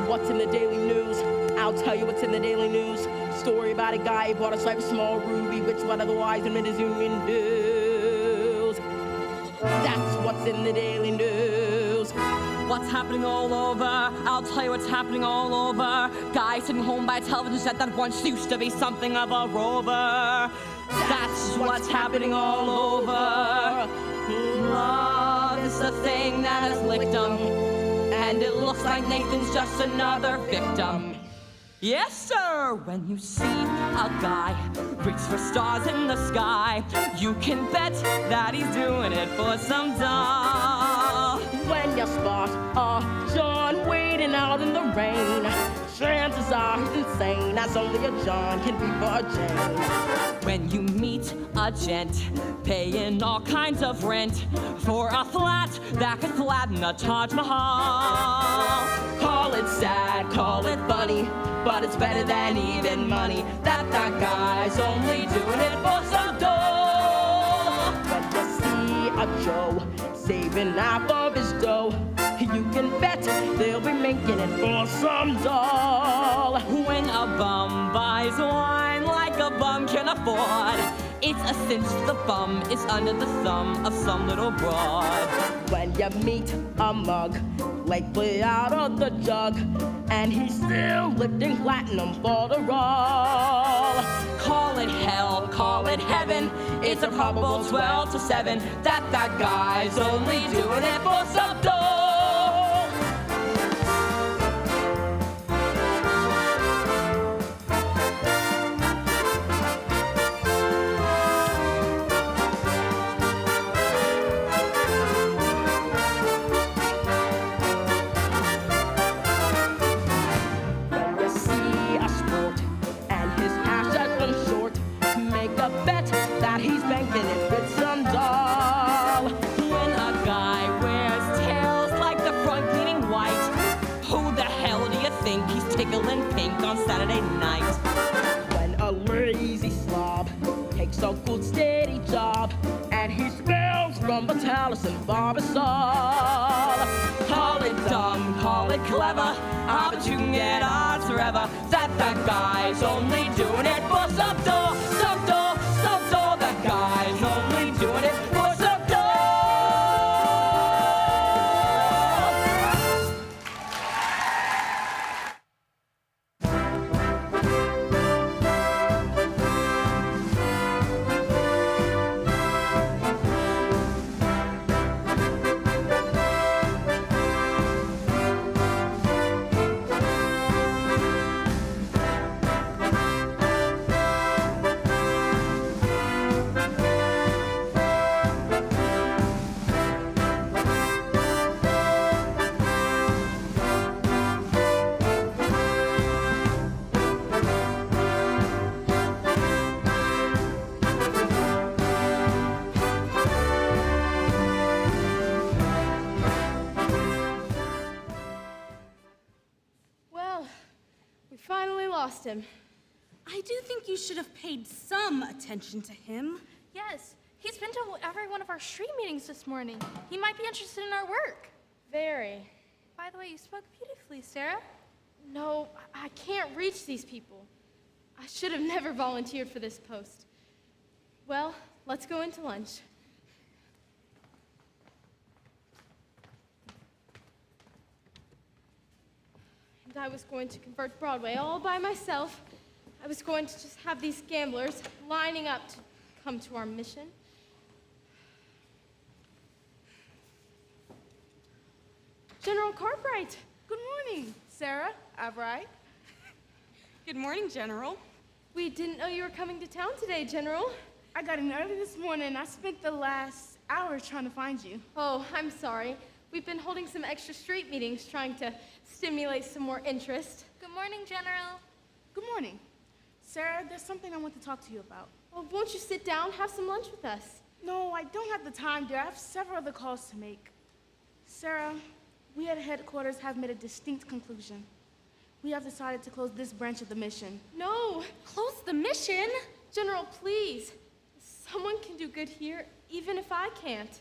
What's in the Daily News? I'll tell you what's in the Daily News. Story about a guy who bought a slice of small ruby, which one of the wise men his union dues. That's what's in the Daily News. What's happening all over? I'll tell you what's happening all over. Guy sitting home by a television set that once used to be something of a rover. That's what's happening all over. Love is the thing that has licked him, and it looks like Nathan's just another victim. Yes, sir, when you see a guy reach for stars in the sky, you can bet that he's doing it for some doll. When you spot a John waiting out in the rain, chances are he's insane, as only a John can be for a Jane. When you meet a gent paying all kinds of rent for a flat that could flatten a Taj Mahal, call it sad, call it funny, but it's better than even money that guy's only doing it for some dough. When you see a Joe saving half of his dough, you can bet they'll be making it for some doll. When a bum buys wine like a bum can afford, it's a cinch the bum is under the thumb of some little broad. When you meet a mug lately out of the jug, and he's still lifting platinum for the roll, call it hell, call it heaven, it's a probable 12 to 7 that guy's only doing it for some dough. He's banking it with some doll. When a guy wears tails like the front cleaning white, who the hell do you think he's tickling pink on Saturday night? When a lazy slob takes a good steady job and he smells from Vitalis and Barbasol, call it dumb, call it clever, but you can get odds forever that guy's only doing it for some dough, some dough, some dough. That guy's only doing it for some dough. Him. I do think you should have paid some attention to him. Yes, he's been to every one of our street meetings this morning. He might be interested in our work. Very. By the way, you spoke beautifully, Sarah. No, I can't reach these people. I should have never volunteered for this post. Well, let's go into lunch. And I was going to convert Broadway all by myself. I was going to just have these gamblers lining up to come to our mission. General Cartwright. Good morning, Sarah, Avrai. Good morning, General. We didn't know you were coming to town today, General. I got in early this morning. I spent the last hour trying to find you. Oh, I'm sorry. We've been holding some extra street meetings trying to stimulate some more interest. Good morning, General. Good morning. Sarah, there's something I want to talk to you about. Well, won't you sit down, have some lunch with us? No, I don't have the time, dear. I have several other calls to make. Sarah, we at headquarters have made a distinct conclusion. We have decided to close this branch of the mission. No! Close the mission? General, please. Someone can do good here, even if I can't.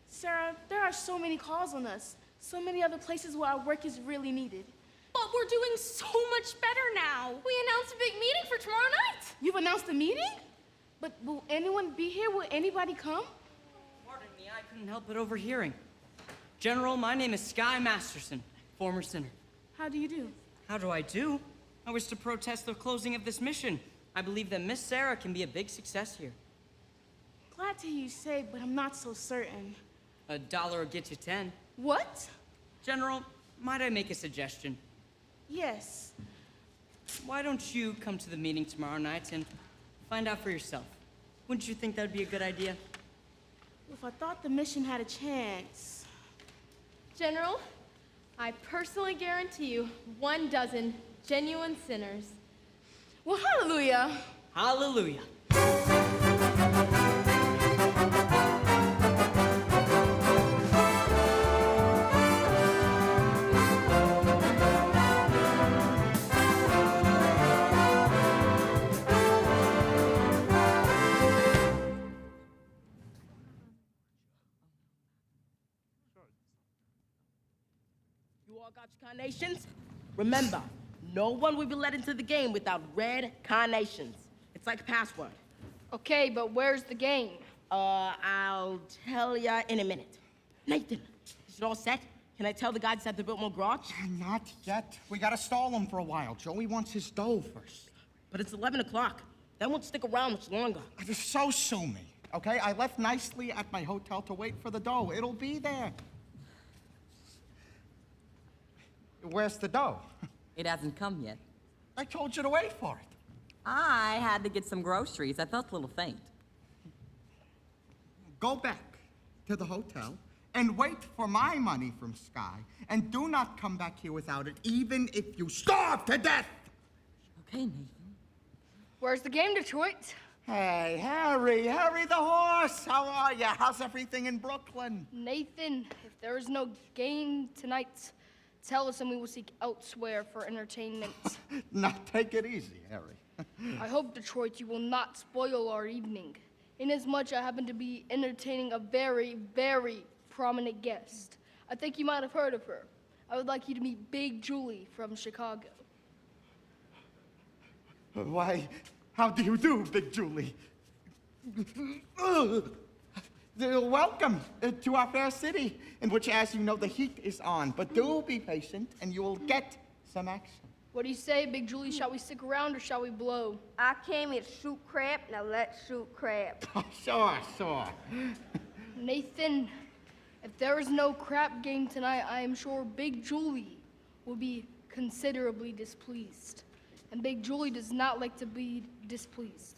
Sarah, there are so many calls on us. So many other places where our work is really needed. But we're doing so much better now. We announced a big meeting for tomorrow night. You've announced a meeting? But will anyone be here? Will anybody come? Pardon me, I couldn't help but overhearing. General, my name is Sky Masterson, former sinner. How do you do? How do I do? I wish to protest the closing of this mission. I believe that Miss Sarah can be a big success here. Glad to hear you say, but I'm not so certain. $1 will get you 10. What? General, might I make a suggestion? Yes. Why don't you come to the meeting tomorrow night and find out for yourself? Wouldn't you think that would be a good idea? If I thought the mission had a chance. General, I personally guarantee you 12 genuine sinners. Well, hallelujah. Hallelujah. You all got your carnations? Remember, no one will be let into the game without red carnations. It's like a password. Okay, but where's the game? I'll tell ya in a minute. Nathan, is it all set? Can I tell the guys at the Biltmore Garage? Not yet. We gotta stall him for a while. Joey wants his dough first. But it's 11 o'clock. That won't stick around much longer. So sue me, okay? I left nicely at my hotel to wait for the dough. It'll be there. Where's the dough? It hasn't come yet. I told you to wait for it. I had to get some groceries. I felt a little faint. Go back to the hotel and wait for my money from Sky. And do not come back here without it, even if you starve to death! Okay, Nathan. Where's the game, Detroit? Hey, Harry the horse! How are ya? How's everything in Brooklyn? Nathan, if there is no game tonight, tell us and we will seek elsewhere for entertainment. Now, take it easy, Harry. I hope, Detroit, you will not spoil our evening. Inasmuch I happen to be entertaining a very, very prominent guest. I think you might have heard of her. I would like you to meet Big Julie from Chicago. Why, how do you do, Big Julie? Welcome to our fair city, in which, as you know, the heat is on. But do be patient, and you will get some action. What do you say, Big Julie? Shall we stick around or shall we blow? I came here to shoot crap, now let's shoot crap. Sure. Nathan, if there is no crap game tonight, I am sure Big Julie will be considerably displeased. And Big Julie does not like to be displeased,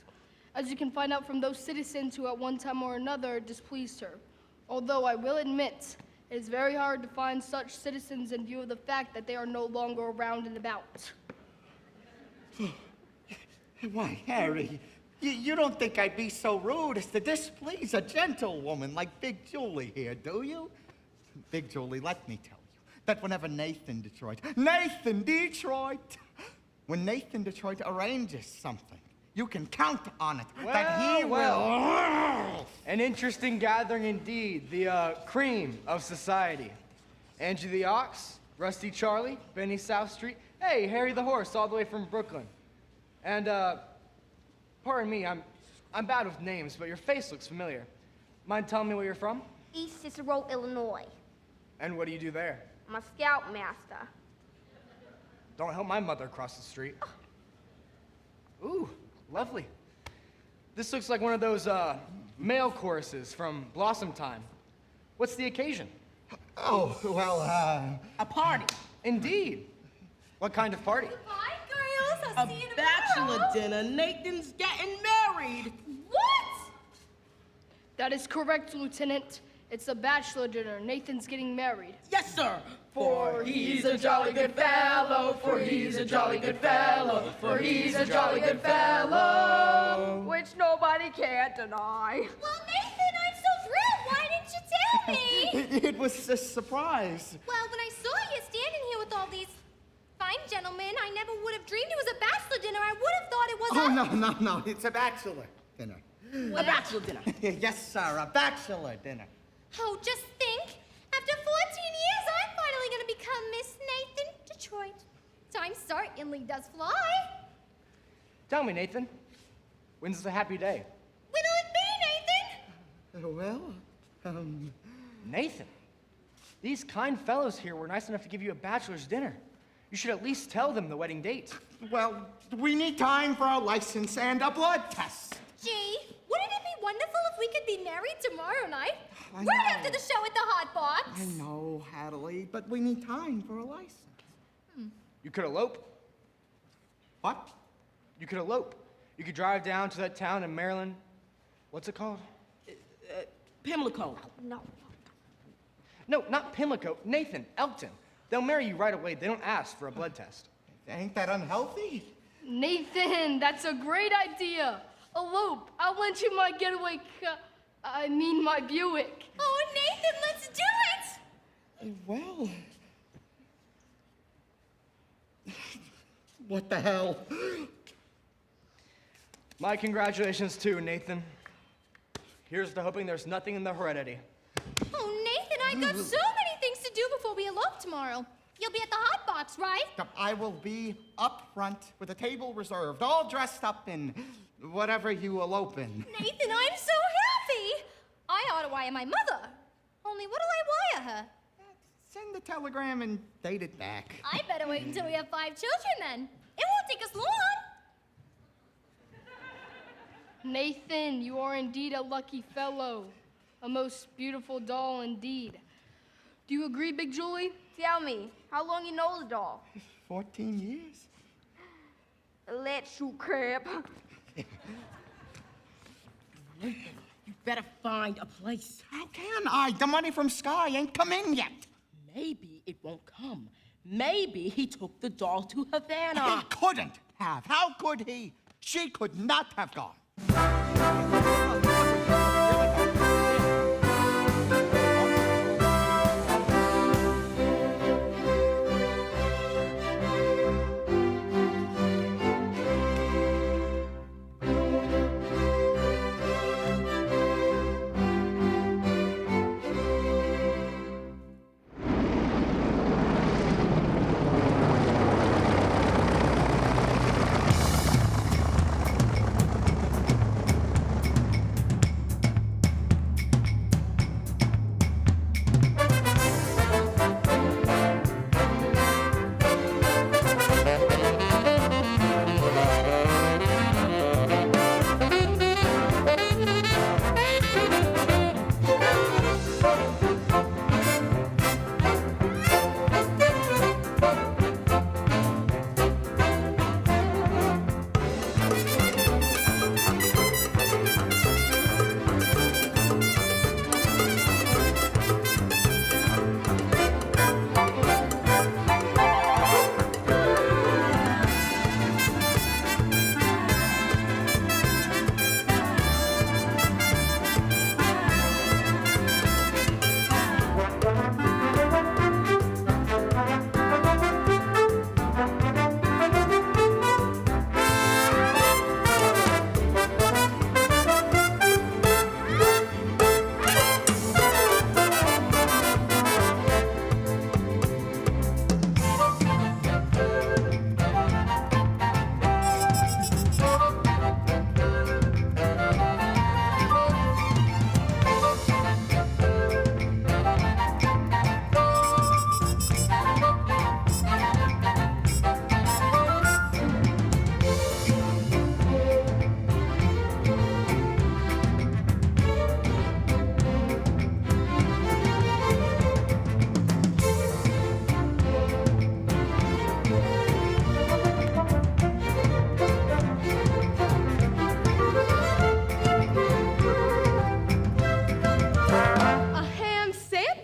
as you can find out from those citizens who at one time or another displeased her. Although I will admit, it is very hard to find such citizens in view of the fact that they are no longer around and about. Why, Harry, you don't think I'd be so rude as to displease a gentlewoman like Big Julie here, do you? Big Julie, let me tell you that whenever Nathan Detroit, when Nathan Detroit arranges something, you can count on it that he will. An interesting gathering indeed. The cream of society. Angie the Ox, Rusty Charlie, Benny South Street. Hey, Harry the Horse, all the way from Brooklyn. And pardon me, I'm bad with names, but your face looks familiar. Mind telling me where you're from? East Cicero, Illinois. And what do you do there? I'm a scoutmaster. Don't help my mother cross the street. Ooh, lovely. This looks like one of those male choruses from Blossom Time. What's the occasion? Oh, well, A party. Indeed. What kind of party? Bye, girls. I'll A see you bachelor tomorrow. dinner. Nathan's getting married. What? That is correct, Lieutenant. It's a bachelor dinner. Nathan's getting married. Yes, sir. For he's a jolly good fellow, for he's a jolly good fellow, for he's a jolly good fellow. Which nobody can deny. Well, Nathan, I'm so thrilled. Why didn't you tell me? it was a surprise. Well, when I saw you standing here with all these fine gentlemen, I never would have dreamed it was a bachelor dinner. I would have thought it was Oh, no. It's a bachelor dinner. A bachelor dinner. Yes, sir, a bachelor dinner. Oh, just think. After 14 years, I'm finally going to become Miss Nathan Detroit. Time certainly does fly. Tell me, Nathan, when's the happy day? When'll it be, Nathan? Well, Nathan, these kind fellows here were nice enough to give you a bachelor's dinner. You should at least tell them the wedding date. well, we need time for a license and a blood test. Gee, wouldn't it be wonderful if we could be married tomorrow night? I Right know. after the show at the Hot Box. I know, Adelaide, but we need time for a license. You could elope. What? You could elope. You could drive down to that town in Maryland. What's it called? Pimlico. No. No, not Pimlico. Nathan, Elkton. They'll marry you right away. They don't ask for a blood test. Ain't that unhealthy? Nathan, that's a great idea. Elope. I'll lend you my getaway my Buick. Oh, Nathan, let's do it. Well. What the hell? My congratulations too, Nathan. Here's to hoping there's nothing in the heredity. Oh, Nathan, I've got so many things to do before we elope tomorrow. You'll be at the Hot Box, right? I will be up front with a table reserved, all dressed up in whatever you elope in. Nathan, I'm so happy. I ought to wire my mother. Only what'll I wire her? Send the telegram and date it back. I better wait until we have 5 children then. It won't take us long. Nathan, you are indeed a lucky fellow. A most beautiful doll indeed. Do you agree, Big Julie? Tell me, how long you know the doll? 14 years. Let's shoot crap. You better find a place. How can I? The money from Sky ain't come in yet. Maybe it won't come. Maybe he took the doll to Havana. He couldn't have. How could he? She could not have gone.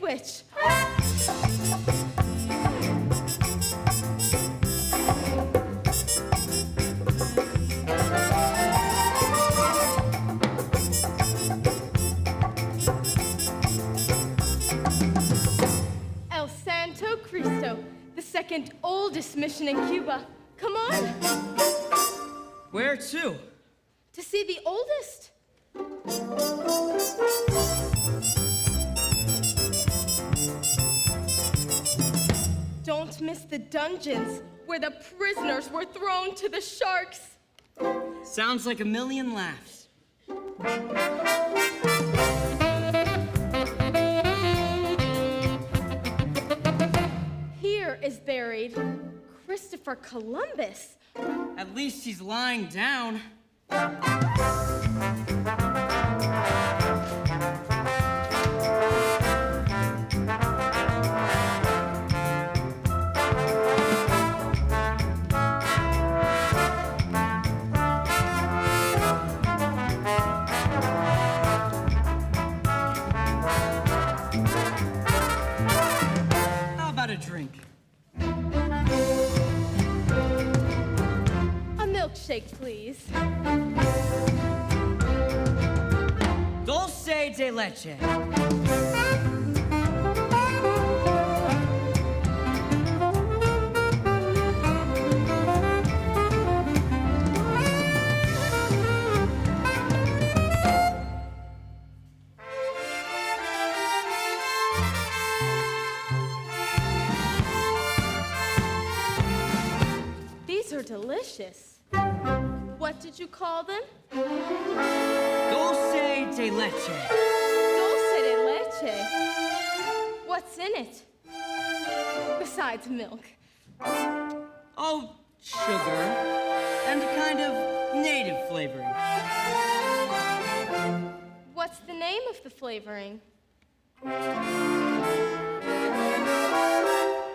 switch. El Santo Cristo, the second oldest mission in Cuba. Come on. Where to? To see the oldest. Don't miss the dungeons where the prisoners were thrown to the sharks. Sounds like a million laughs. Here is buried Christopher Columbus. At least he's lying down. How about a drink? A milkshake, please. Dulce de leche. These are delicious. What did you call them? Dulce de leche. Dulce de leche. What's in it? Besides milk. Oh, sugar. And a kind of native flavoring. What's the name of the flavoring?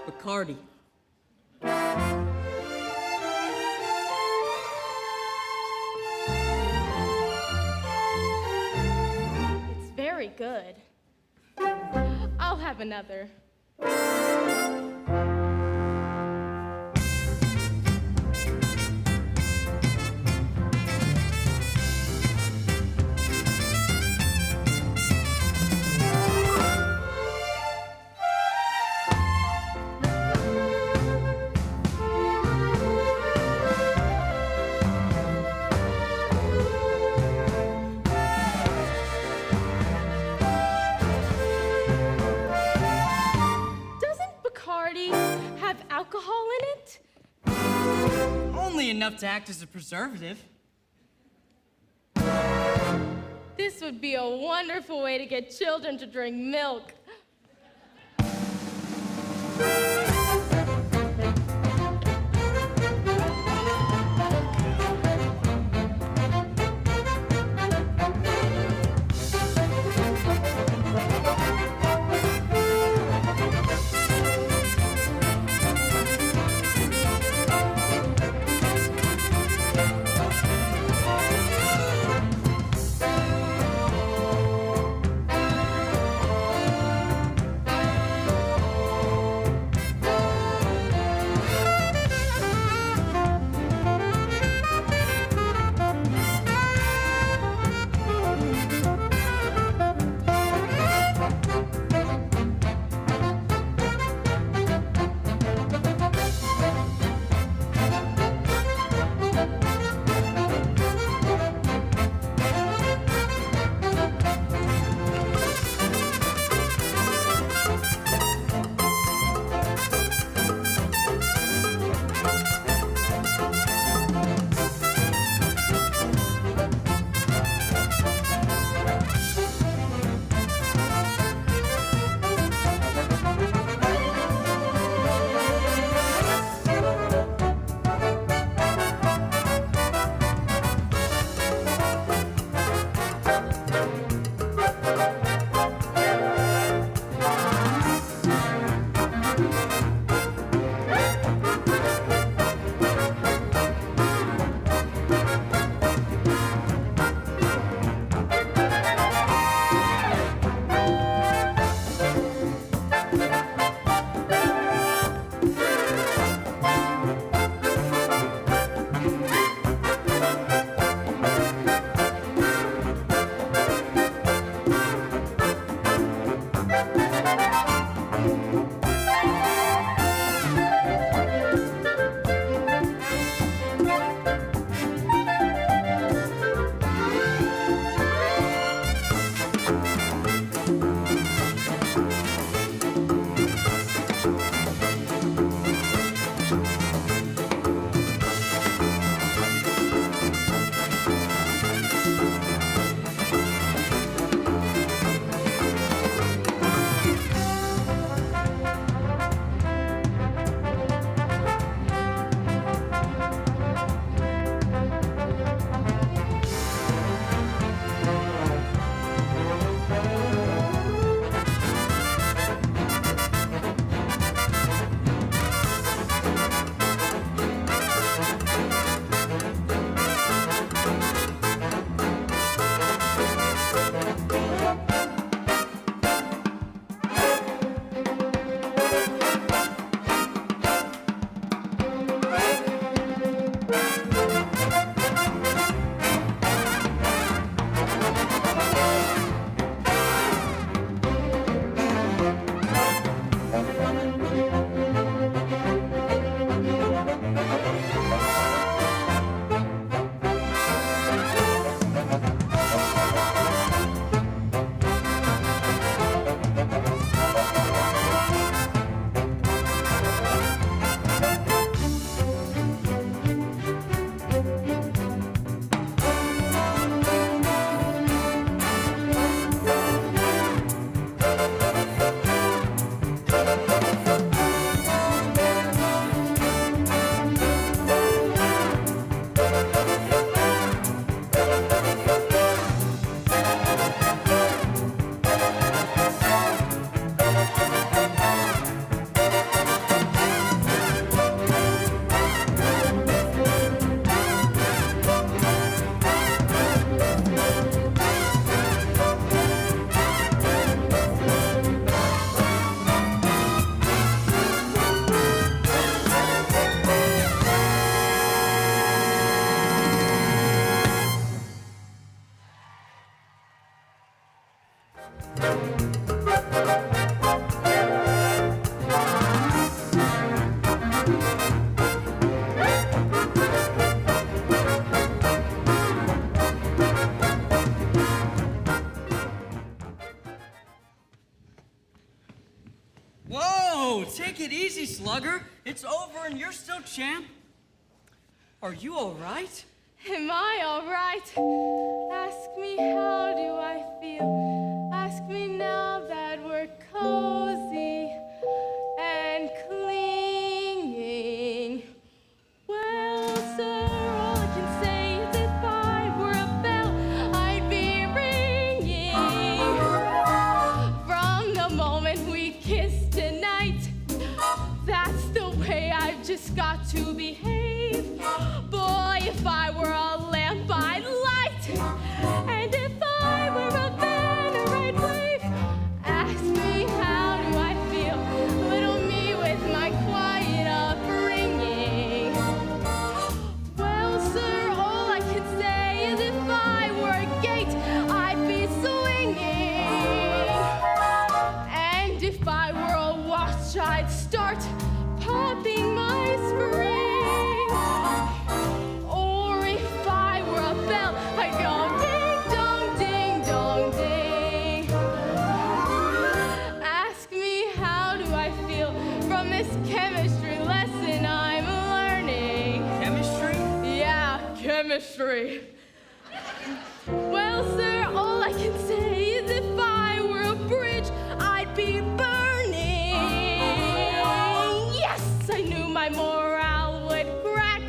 Bacardi. It's very good. I'll have another. Doesn't Bacardi have alcohol in it? Only enough to act as a preservative. This would be a wonderful way to get children to drink milk. Whoa, take it easy, Slugger. It's over and you're still champ. Are you all right? Am I all right? Ask me, how do I feel? Ask me now that we're cozy and clinging. Well, sir, all I can say is if I were a bell, I'd be ringing. From the moment we kissed tonight, that's the way I've just got to behave. Boy, if I were a lamp, I'd light. And if I were a banner, I'd wave. Ask me, how do I feel? Little me with my quiet upbringing. Well, sir, all I can say is if I were a gate, I'd be swinging. And if I were a watch, I'd start popping my spring. Or if I were a bell, I'd go ding dong, ding. Ask me, how do I feel from this chemistry lesson I'm learning? Chemistry? Yeah, chemistry. Well, sir, all I can say is if I were a bridge, I'd be burning. Yes, I knew my morale would crack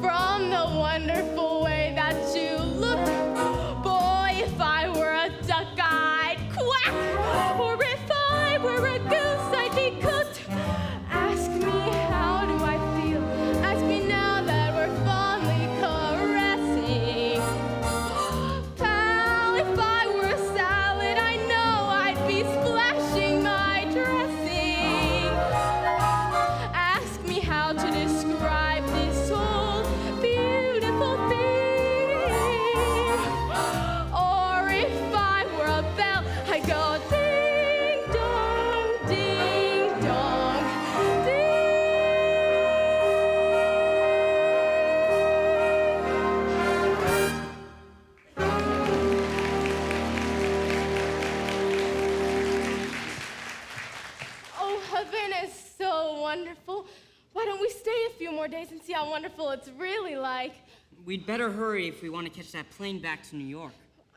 from the wonderful way that you look. Boy, if I were a duck, I'd quack. Or if I were a goose, I'd be cooked. Ask me, how do I feel? Ask me now that we're fondly caressing. Pal, if I were a salad, I know I'd be splashing my dressing. Ask me, how wonderful. Why don't we stay a few more days and see how wonderful it's really like? We'd better hurry if we want to catch that plane back to New York.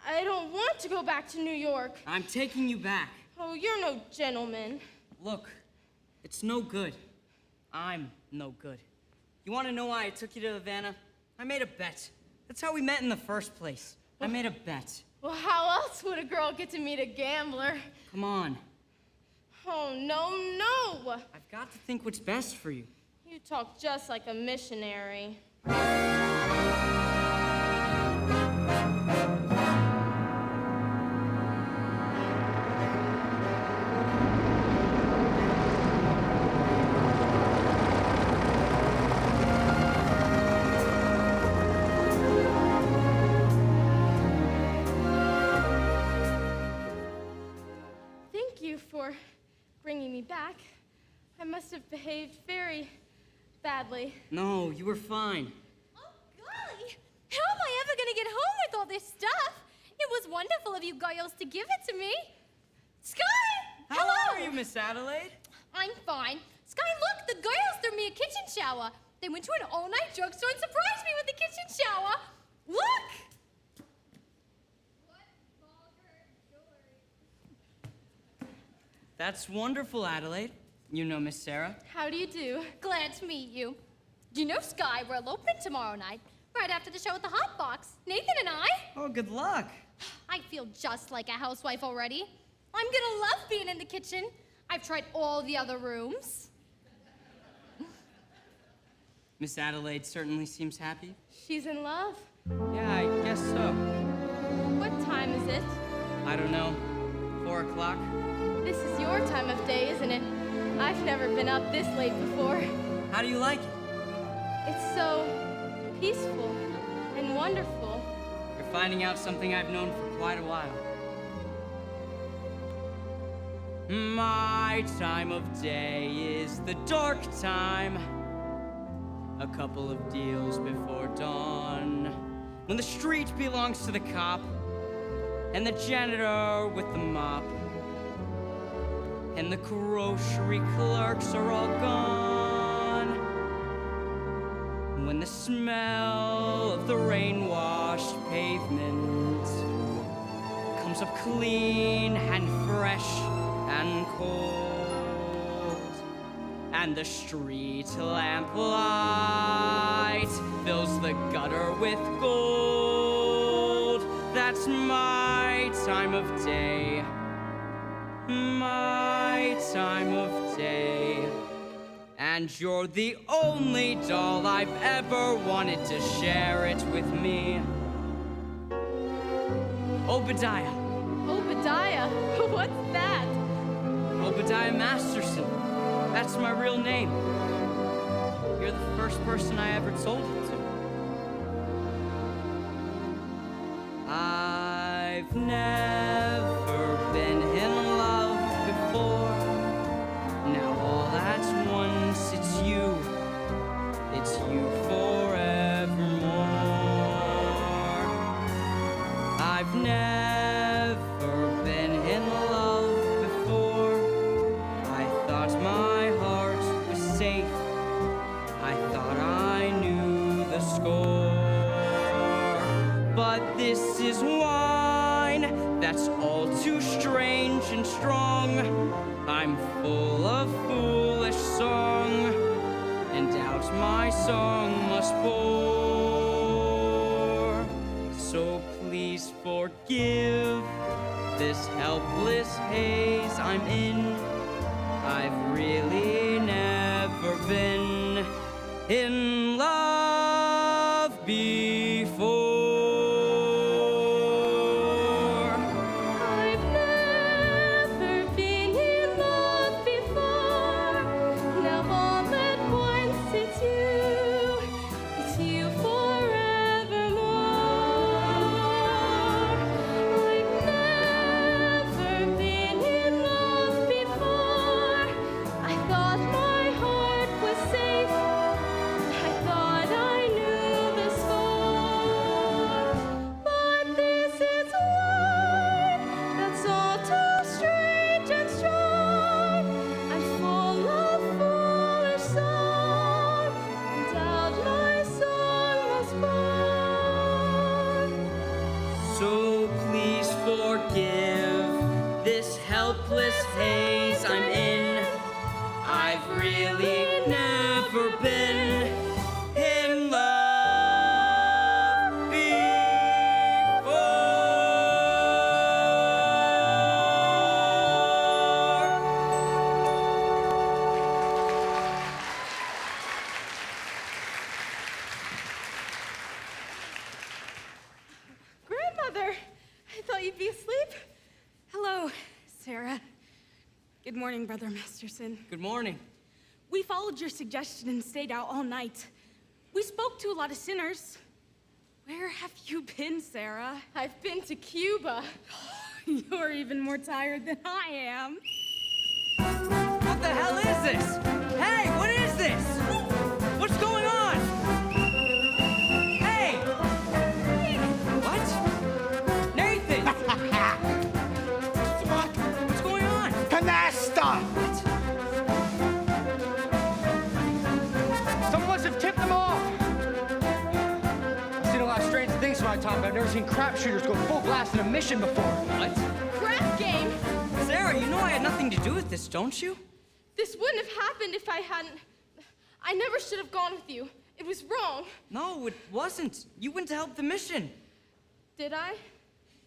I don't want to go back to New York. I'm taking you back. Oh, you're no gentleman. Look, it's no good. I'm no good. You want to know why I took you to Havana? I made a bet. That's how we met in the first place. I made a bet. Well, how else would a girl get to meet a gambler? Come on. Oh, no. I've got to think what's best for you. You talk just like a missionary. Thank you for bringing me back. I must have behaved very badly. No, you were fine. Oh, golly! How am I ever gonna get home with all this stuff? It was wonderful of you girls to give it to me. Sky! How Hello! are you, Miss Adelaide? I'm fine. Sky, look! The girls threw me a kitchen shower. They went to an all-night drugstore and surprised me with a kitchen shower. Look! That's wonderful, Adelaide. You know Miss Sarah? How do you do? Glad to meet you. Do you know, Sky, we're eloping tomorrow night, right after the show at the Hot Box. Nathan and I. Oh, good luck. I feel just like a housewife already. I'm gonna love being in the kitchen. I've tried all the other rooms. Miss Adelaide certainly seems happy. She's in love. Yeah, I guess so. What time is it? I don't know. 4 o'clock? This is your time of day, isn't it? I've never been up this late before. How do you like it? It's so peaceful and wonderful. You're finding out something I've known for quite a while. My time of day is the dark time. A couple of deals before dawn. When the street belongs to the cop, and the janitor with the mop, and the grocery clerks are all gone. When the smell of the rain-washed pavement comes up clean and fresh and cold, and the street lamp light fills the gutter with gold, that's my time of day. My time of day. And you're the only doll I've ever wanted to share it with me. Obadiah. Obadiah? What's that? Obadiah Masterson. That's my real name. You're the first person I ever told it to. I've never been in love before. Now all at once it's you forevermore. I've never been in love before. I thought my heart was safe. I thought I knew the score. But this is wine that's all too strange and strong. I'm full of foolish song, and out my song must pour. So please forgive this helpless haze I'm in. I've really never been in love before. I've really never been in love before. Grandmother, I thought you'd be asleep. Hello, Sarah. Good morning, Brother Masterson. Good morning. We followed your suggestion and stayed out all night. We spoke to a lot of sinners. Where have you been, Sarah? I've been to Cuba. You're even more tired than I am. What the hell is this? Hey, what is this? What's going on? Hey! What? Nathan! What's going on? Canasta! Someone must have tipped them off. I've seen a lot of strange things in my time, but I've never seen crap shooters go full blast in a mission before. What? Crap game? Sarah, you know I had nothing to do with this, don't you? This wouldn't have happened if I hadn't. I never should have gone with you. It was wrong. No, it wasn't. You went to help the mission. Did I?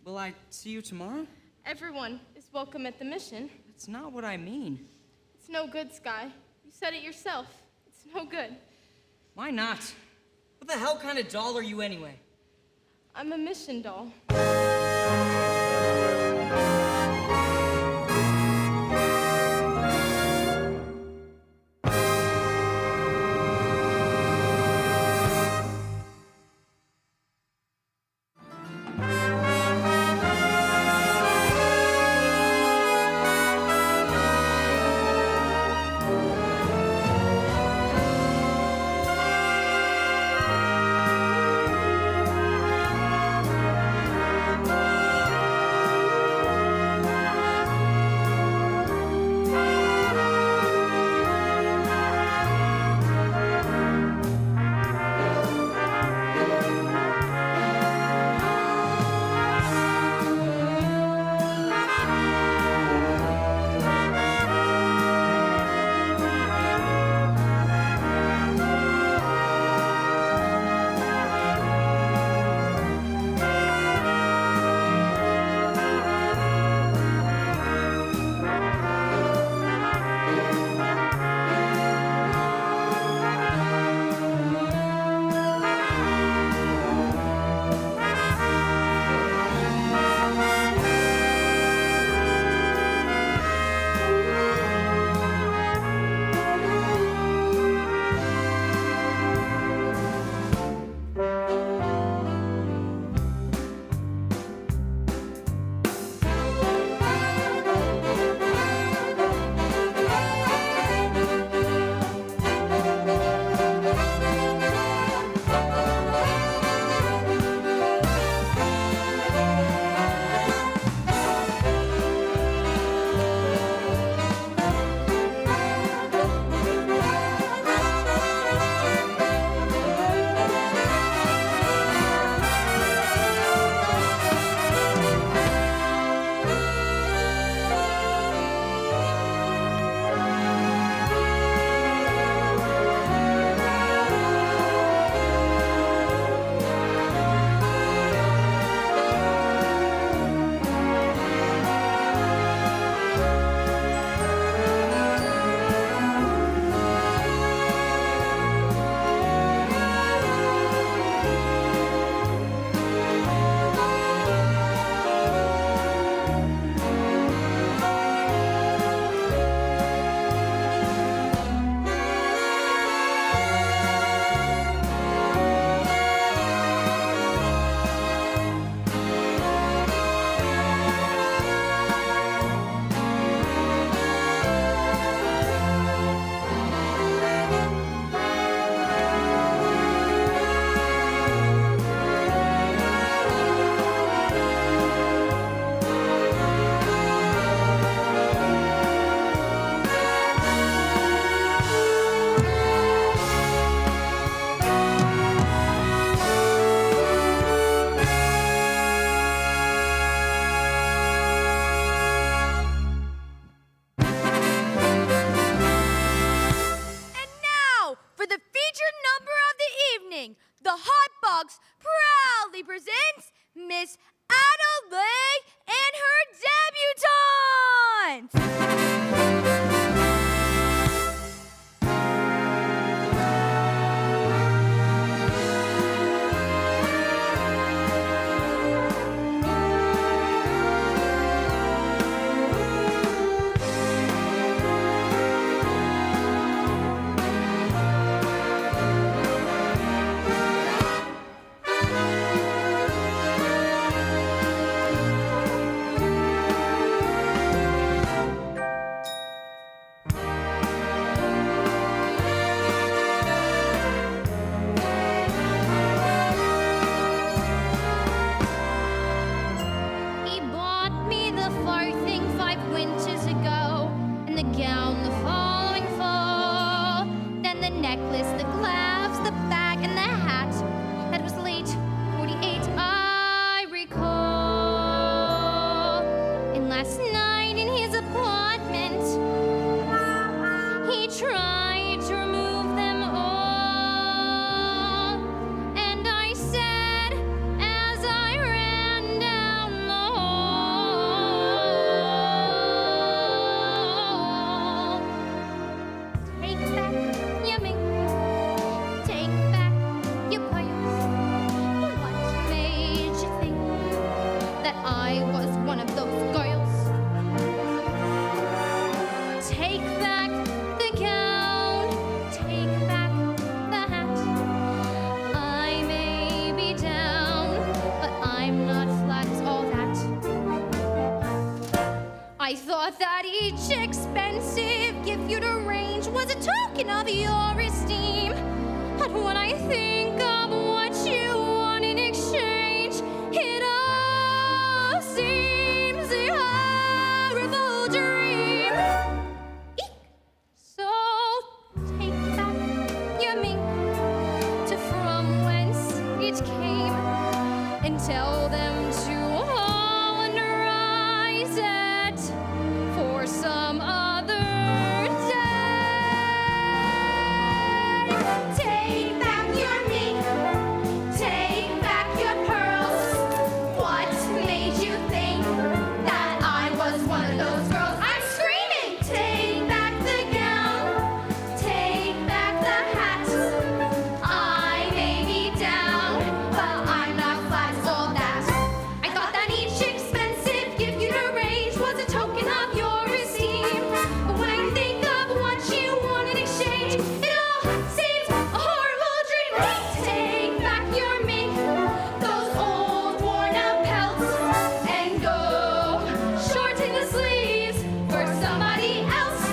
Will I see you tomorrow? Everyone is welcome at the mission. That's not what I mean. It's no good, Sky. You said it yourself. It's no good. Why not? What the hell kind of doll are you anyway? I'm a mission doll. the Hot Box proudly presents Miss Adelaide and her debutantes! He bought me the far thing 5 winters ago, and the gown the following fall. Then the necklace, the gloves, the bag, and the hat. That was late 48, I recall. And last night in his apartment, he tried to remove them all. And I said, as I ran down the hall, take back your mink, take back your pearls. What made you think that I was one of those girls? Take back the gown, take back the hat. I may be down, but I'm not flat as all that. I thought that each expensive gift you'd arrange was a token of your esteem. But when I think of what you want in exchange, it all seems a horrible dream. Eek! So take back your mink to from whence it came, and tell them to hollanderize it for some other day. Take back your mink, take back your pearls. What made you think that I was one of those girls? I'm screaming! Take back the gown, take back the hat. I may be down, but I'm not flat as all that. I thought that each expensive gift you'd arrange was a token of your esteem. But when I think of what you want in exchange, it all seems a horrible dream. Take back your mink, those old worn-out pelts, and go shorten the sleeves for somebody else.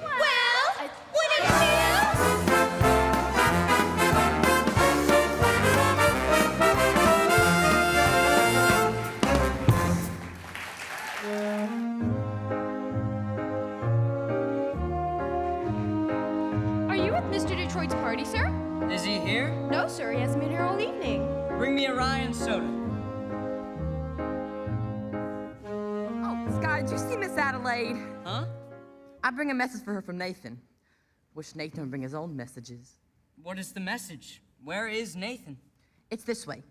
Well, wouldn't you? Are you at Mr. Detroit's party, sir? Is he here? No, sir. He hasn't been here all evening. Bring me a rye and soda. Oh, Sky, did you see Miss Adelaide? Huh? I bring a message for her from Nathan. Wish Nathan would bring his own messages. What is the message? Where is Nathan? It's this way.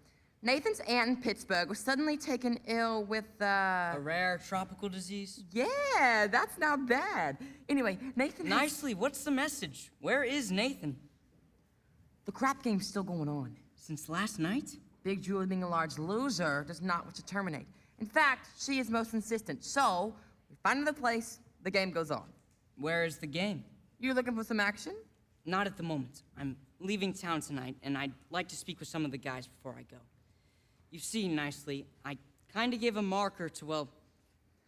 Nathan's aunt in Pittsburgh was suddenly taken ill with, A rare tropical disease? Yeah, that's not bad. Anyway, Nathan has- Nicely, what's the message? Where is Nathan? The crap game's still going on. Since last night? Big Julie, being a large loser, does not wish to terminate. In fact, she is most insistent. So, we Find another place. The game goes on. Where is the game? You looking for some action? Not at the moment. I'm leaving town tonight, and I'd like to speak with some of the guys before I go. You see, Nicely, I kind of gave a marker to, well,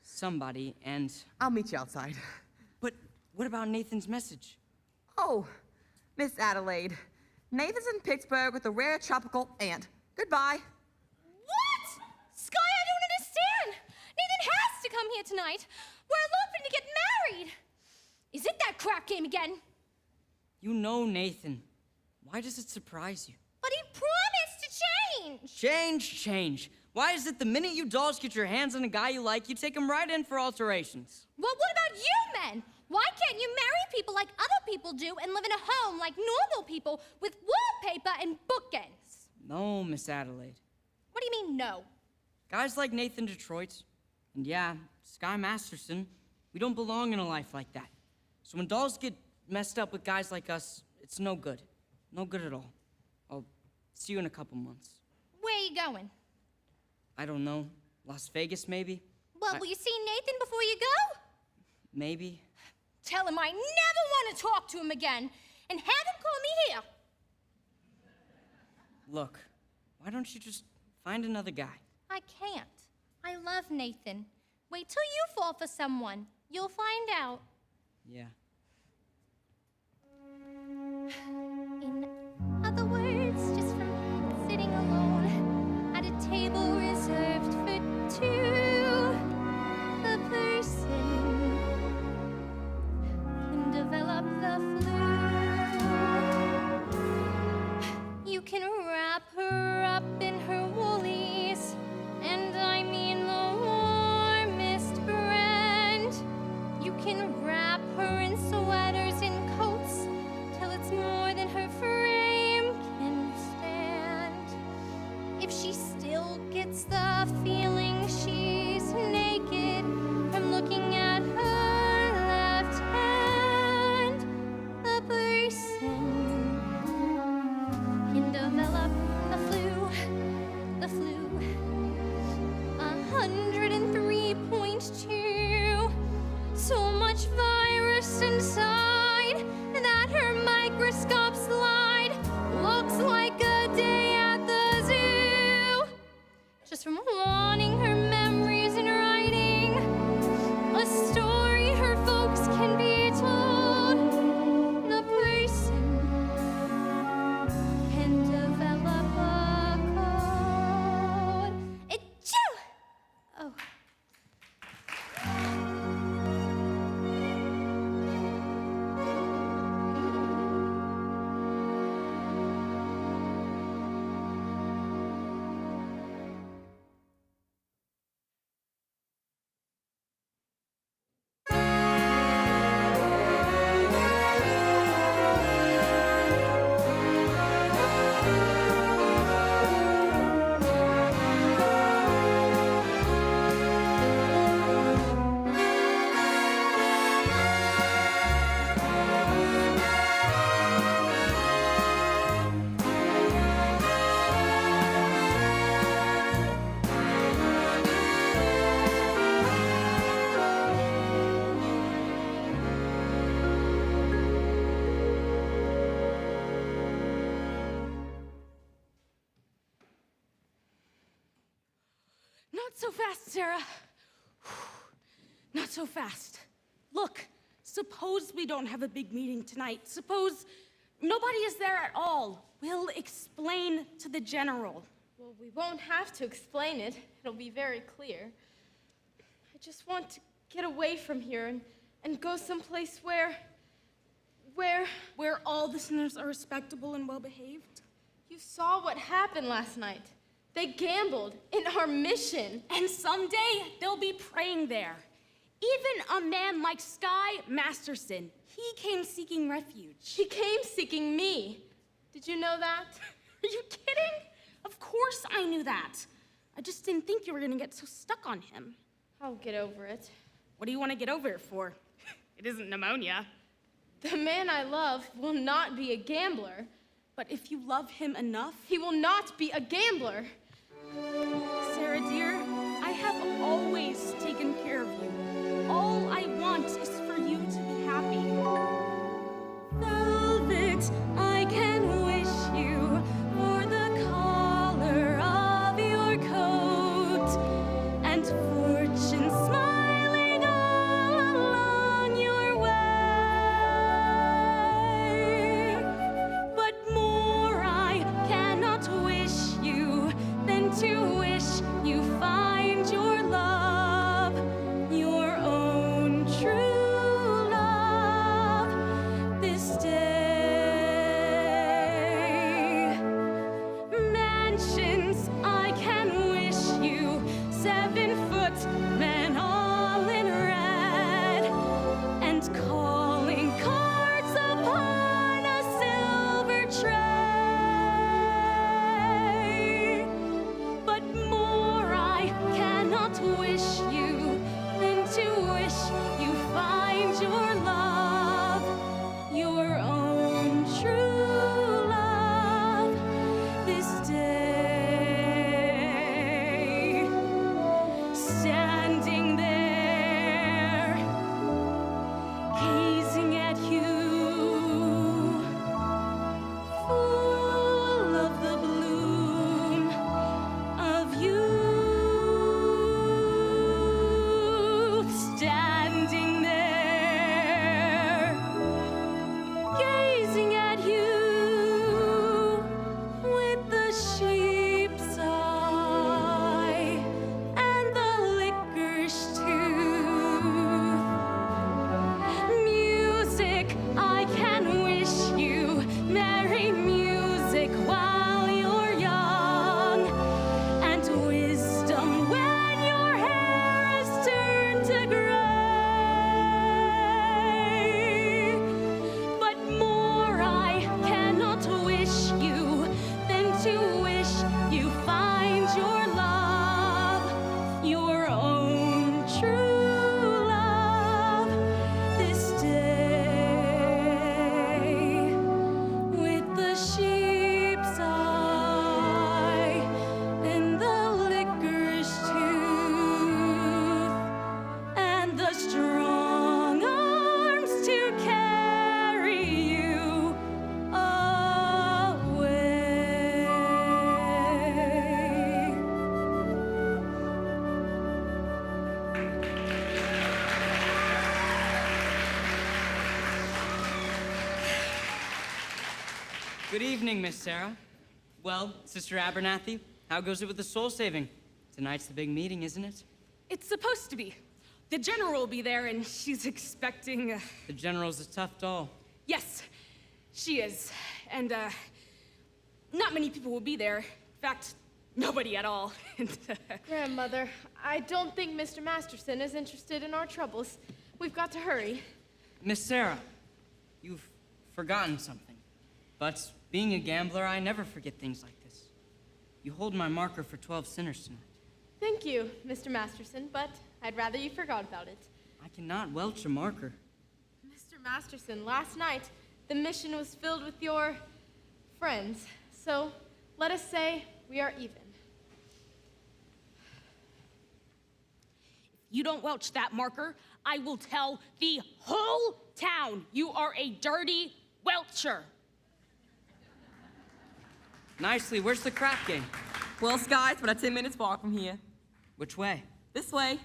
somebody, and... I'll meet you outside. But what about Nathan's message? Oh, Miss Adelaide. Nathan's in Pittsburgh with a rare tropical ant. Goodbye. What? Sky, I don't understand. Nathan has to come here tonight. We're eloping to get married. Is it that crap game again? You know Nathan. Why does it surprise you? But he promised to change. Change. Why is it the minute you dolls get your hands on a guy you like, you take him right in for alterations? Well, what about you men? Why can't you marry people like other people do and live in a home like normal people with wallpaper and bookends? No, Miss Adelaide. What do you mean, no? Guys like Nathan Detroit, and yeah, Sky Masterson, we don't belong in a life like that. So when dolls get messed up with guys like us, it's no good. No good at all. I'll see you in a couple months. Where are you going? I don't know. Las Vegas, maybe? Well, will you see Nathan before you go? Maybe. Tell him I never want to talk to him again, and have him call me here. Look, why don't you just find another guy? I can't. I love Nathan. Wait till you fall for someone. You'll find out. Yeah. In other words, just from sitting alone at a table reserved for two, the person can develop the flu. You can wrap her up in her woolies, and I mean the warmest brand. You can wrap her in sweaters and coats till it's more than her frame can stand. If she still gets the feeling she's naked from looking at her left hand, the person can develop the flu. 103.2. So much virus inside that her microscope slide looks like a day at the zoo. Just from wanting her memories and writing a story her folks can be told. The person can develop a code. Achoo! Oh. Not so fast, Sarah. Not so fast. Look, suppose we don't have a big meeting tonight. Suppose nobody is there at all. We'll explain to the general. Well, we won't have to explain it. It'll be very clear. I just want to get away from here and go someplace where all the sinners are respectable and well-behaved. You saw what happened last night. They gambled in our mission. And someday they'll be praying there. Even a man like Sky Masterson, he came seeking refuge. He came seeking me. Did you know that? Are you kidding? Of course I knew that. I just didn't think you were gonna get so stuck on him. I'll get over it. What do you want to get over it for? It isn't pneumonia. The man I love will not be a gambler. But if you love him enough, he will not be a gambler. Sarah dear, I have always taken care of you. Always. Good evening, Miss Sarah. Well, Sister Abernathy, how goes it with the soul saving? Tonight's the big meeting, isn't it? It's supposed to be. The general will be there, and she's expecting. The general's a tough doll. Yes, she is. And, not many people will be there. In fact, nobody at all. Grandmother, I don't think Mr. Masterson is interested in our troubles. We've got to hurry. Miss Sarah, you've forgotten something. But being a gambler, I never forget things like this. You hold my marker for 12 sinners tonight. Thank you, Mr. Masterson, but I'd rather you forgot about it. I cannot welch a marker. Mr. Masterson, last night, the mission was filled with your friends. So, let us say we are even. You don't welch that marker, I will tell the whole town you are a dirty welcher. Nicely, where's the crap game? Well, Sky's about 10 minutes walk from here. Which way? This way.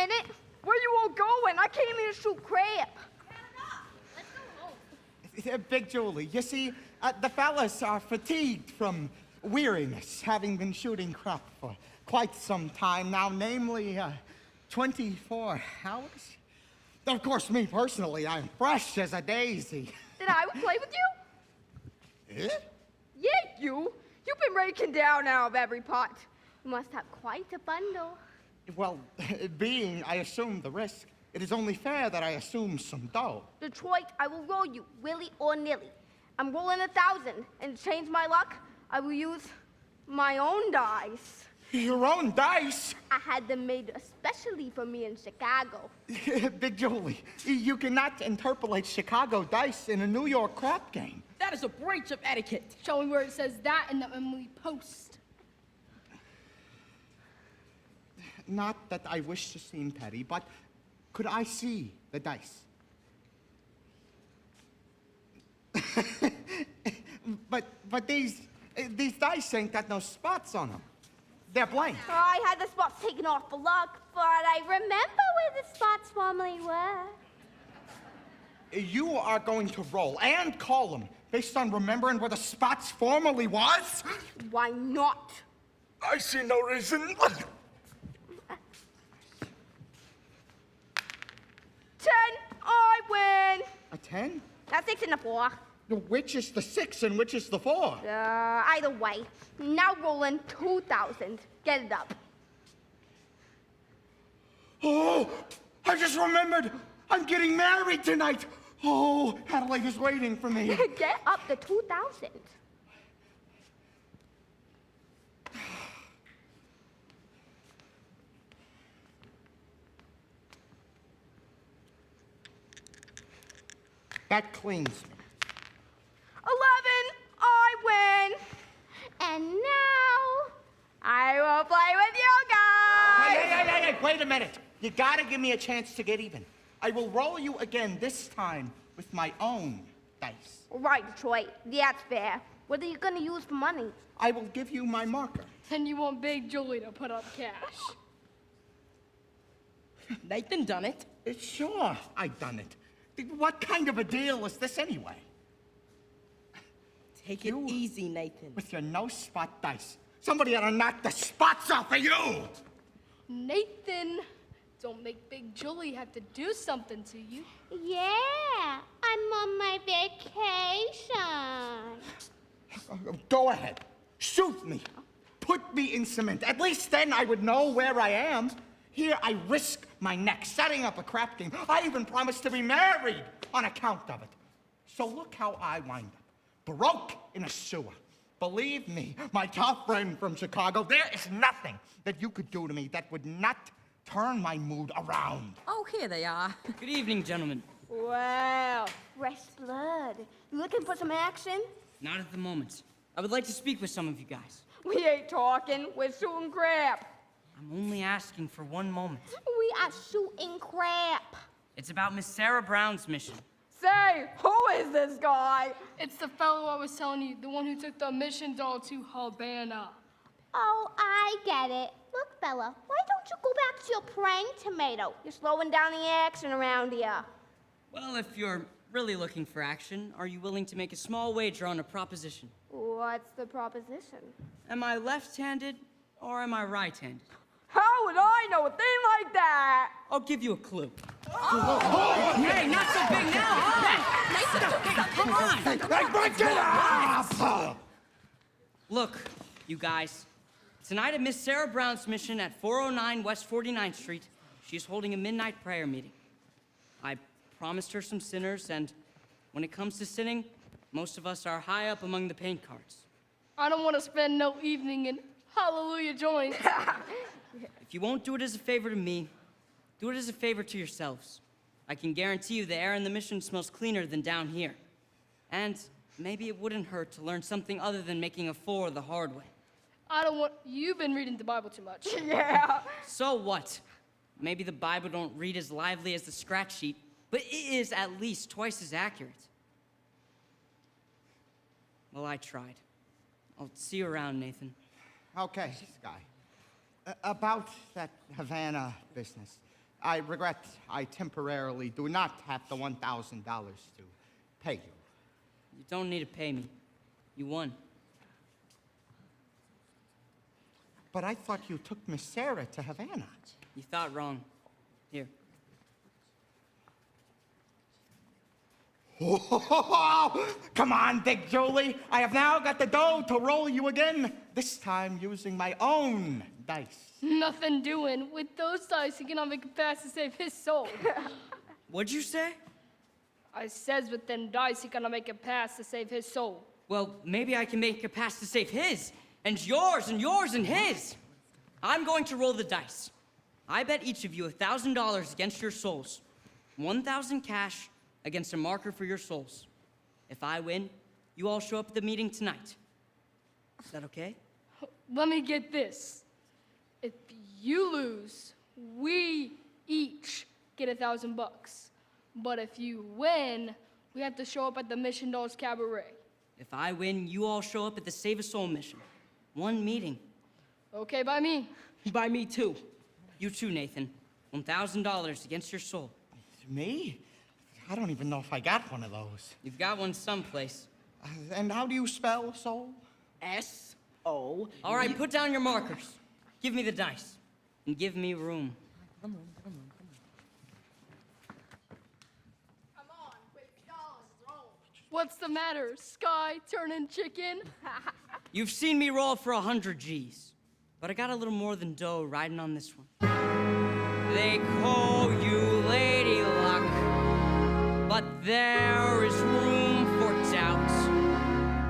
minute. Where you all going? I came here to shoot crap. Big Julie, you see, the fellas are fatigued from weariness, having been shooting crap for quite some time now, namely 24 hours. Of course, me personally, I'm fresh as a daisy. Then I would play with you? Eh? Yeah, you. You've been raking down out of every pot. You must have quite a bundle. Well, being I assume the risk, it is only fair that I assume some dough. Detroit, I will roll you, willy or nilly. I'm rolling 1,000, and to change my luck, I will use my own dice. Your own dice? I had them made especially for me in Chicago. Big Julie, you cannot interpolate Chicago dice in a New York crap game. That is a breach of etiquette. Show me where it says that in the Emily Post. Not that I wish to seem petty, but could I see the dice? but these dice ain't got no spots on them. They're blank. I had the spots taken off for luck, but I remember where the spots formerly were. You are going to roll and call them based on remembering where the spots formerly was? Why not? I see no reason. 10, I win. A 10? That's 6 and a 4. Which is the 6 and which is the 4? Either way. Now rolling 2,000. Get it up. Oh, I just remembered. I'm getting married tonight. Oh, Adelaide is waiting for me. Get up to 2,000. That cleans me. 11, I win. And now, I will play with you guys. Hey, wait a minute. You gotta give me a chance to get even. I will roll you again, this time with my own dice. Right, Detroit. That's fair. What are you gonna use for money? I will give you my marker. And you want Big Julie to put up cash. Nathan done it. Sure, I done it. What kind of a deal is this anyway? Take it easy, Nathan. With your no-spot dice. Somebody ought to knock the spots off of you! Nathan, don't make Big Julie have to do something to you. Yeah, I'm on my vacation. Go ahead. Shoot me. Put me in cement. At least then I would know where I am. Here I risk my neck setting up a crap game. I even promised to be married on account of it. So look how I wind up. Broke in a sewer. Believe me, my tough friend from Chicago, there is nothing that you could do to me that would not turn my mood around. Oh, here they are. Good evening, gentlemen. Wow, fresh blood. You looking for some action? Not at the moment. I would like to speak with some of you guys. We ain't talking. We're shooting crap. I'm only asking for one moment. We are shooting crap. It's about Miss Sarah Brown's mission. Say, who is this guy? It's the fellow I was telling you, the one who took the mission doll to Havana. Oh, I get it. Look, Bella, why don't you go back to your praying tomato? You're slowing down the action around here. Well, if you're really looking for action, are you willing to make a small wager on a proposition? What's the proposition? Am I left-handed or am I right-handed? How would I know a thing like that? I'll give you a clue. Oh. Hey, not so big now, huh? Come on! Look, you guys. Tonight at Miss Sarah Brown's mission at 409 West 49th Street, she's holding a midnight prayer meeting. I promised her some sinners, and when it comes to sinning, most of us are high up among the paint cards. I don't want to spend no evening in Hallelujah joints. If you won't do it as a favor to me, do it as a favor to yourselves. I can guarantee you the air in the mission smells cleaner than down here. And maybe it wouldn't hurt to learn something other than making a four the hard way. I don't want... You've been reading the Bible too much. Yeah. So what? Maybe the Bible don't read as lively as the scratch sheet, but it is at least twice as accurate. Well, I tried. I'll see you around, Nathan. Okay, Sky. About that Havana business. I regret I temporarily do not have the $1,000 to pay you. You don't need to pay me. You won. But I thought you took Miss Sarah to Havana. You thought wrong. Here. Come on, Big Julie. I have now got the dough to roll you again, this time using my own dice. Nothing doing. With those dice, he cannot make a pass to save his soul. What'd you say? I says with them dice, he cannot make a pass to save his soul. Well, maybe I can make a pass to save his, and yours, and yours, and his. I'm going to roll the dice. I bet each of you $1,000 against your souls. 1,000 cash against a marker for your souls. If I win, you all show up at the meeting tonight. Is that okay? Let me get this. If you lose, we each get $1,000. But if you win, we have to show up at the Mission Dolls Cabaret. If I win, you all show up at the Save a Soul mission. One meeting. Okay by me. By me too. You too, Nathan. $1,000 against your soul. Me? I don't even know if I got one of those. You've got one someplace. And how do you spell soul? S-O. All right, put down your markers. Give me the dice. And give me room. Come on, quick, dolls, roll. What's the matter? Sky turning chicken? You've seen me roll for 100 G's. But I got a little more than dough riding on this one. They call you Lady Luck, but there is room for doubt.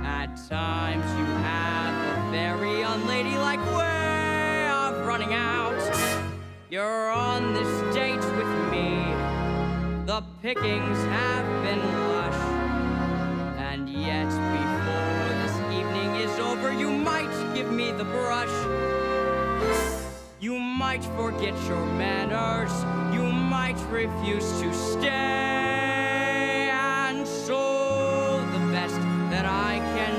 At times you have a very unladylike way of running out. You're on this date with me. The pickings have been lush. And yet before this evening is over, you might give me the brush. You might forget your manners, you might refuse to stay, and so the best that I can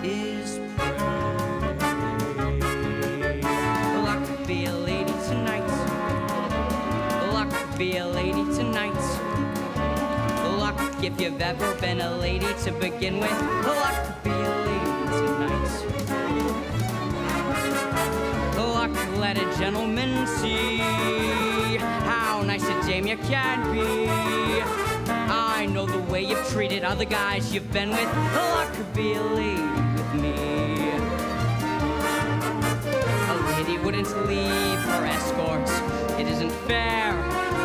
do is pray. Luck to be a lady tonight. Luck to be a lady tonight. Luck if you've ever been a lady to begin with. Luck to be a lady tonight. Luck, let a gentleman see how nice a dame you can be. I know the way you've treated other guys you've been with. Luck to be a lady with me. A lady wouldn't leave her escorts. It isn't fair.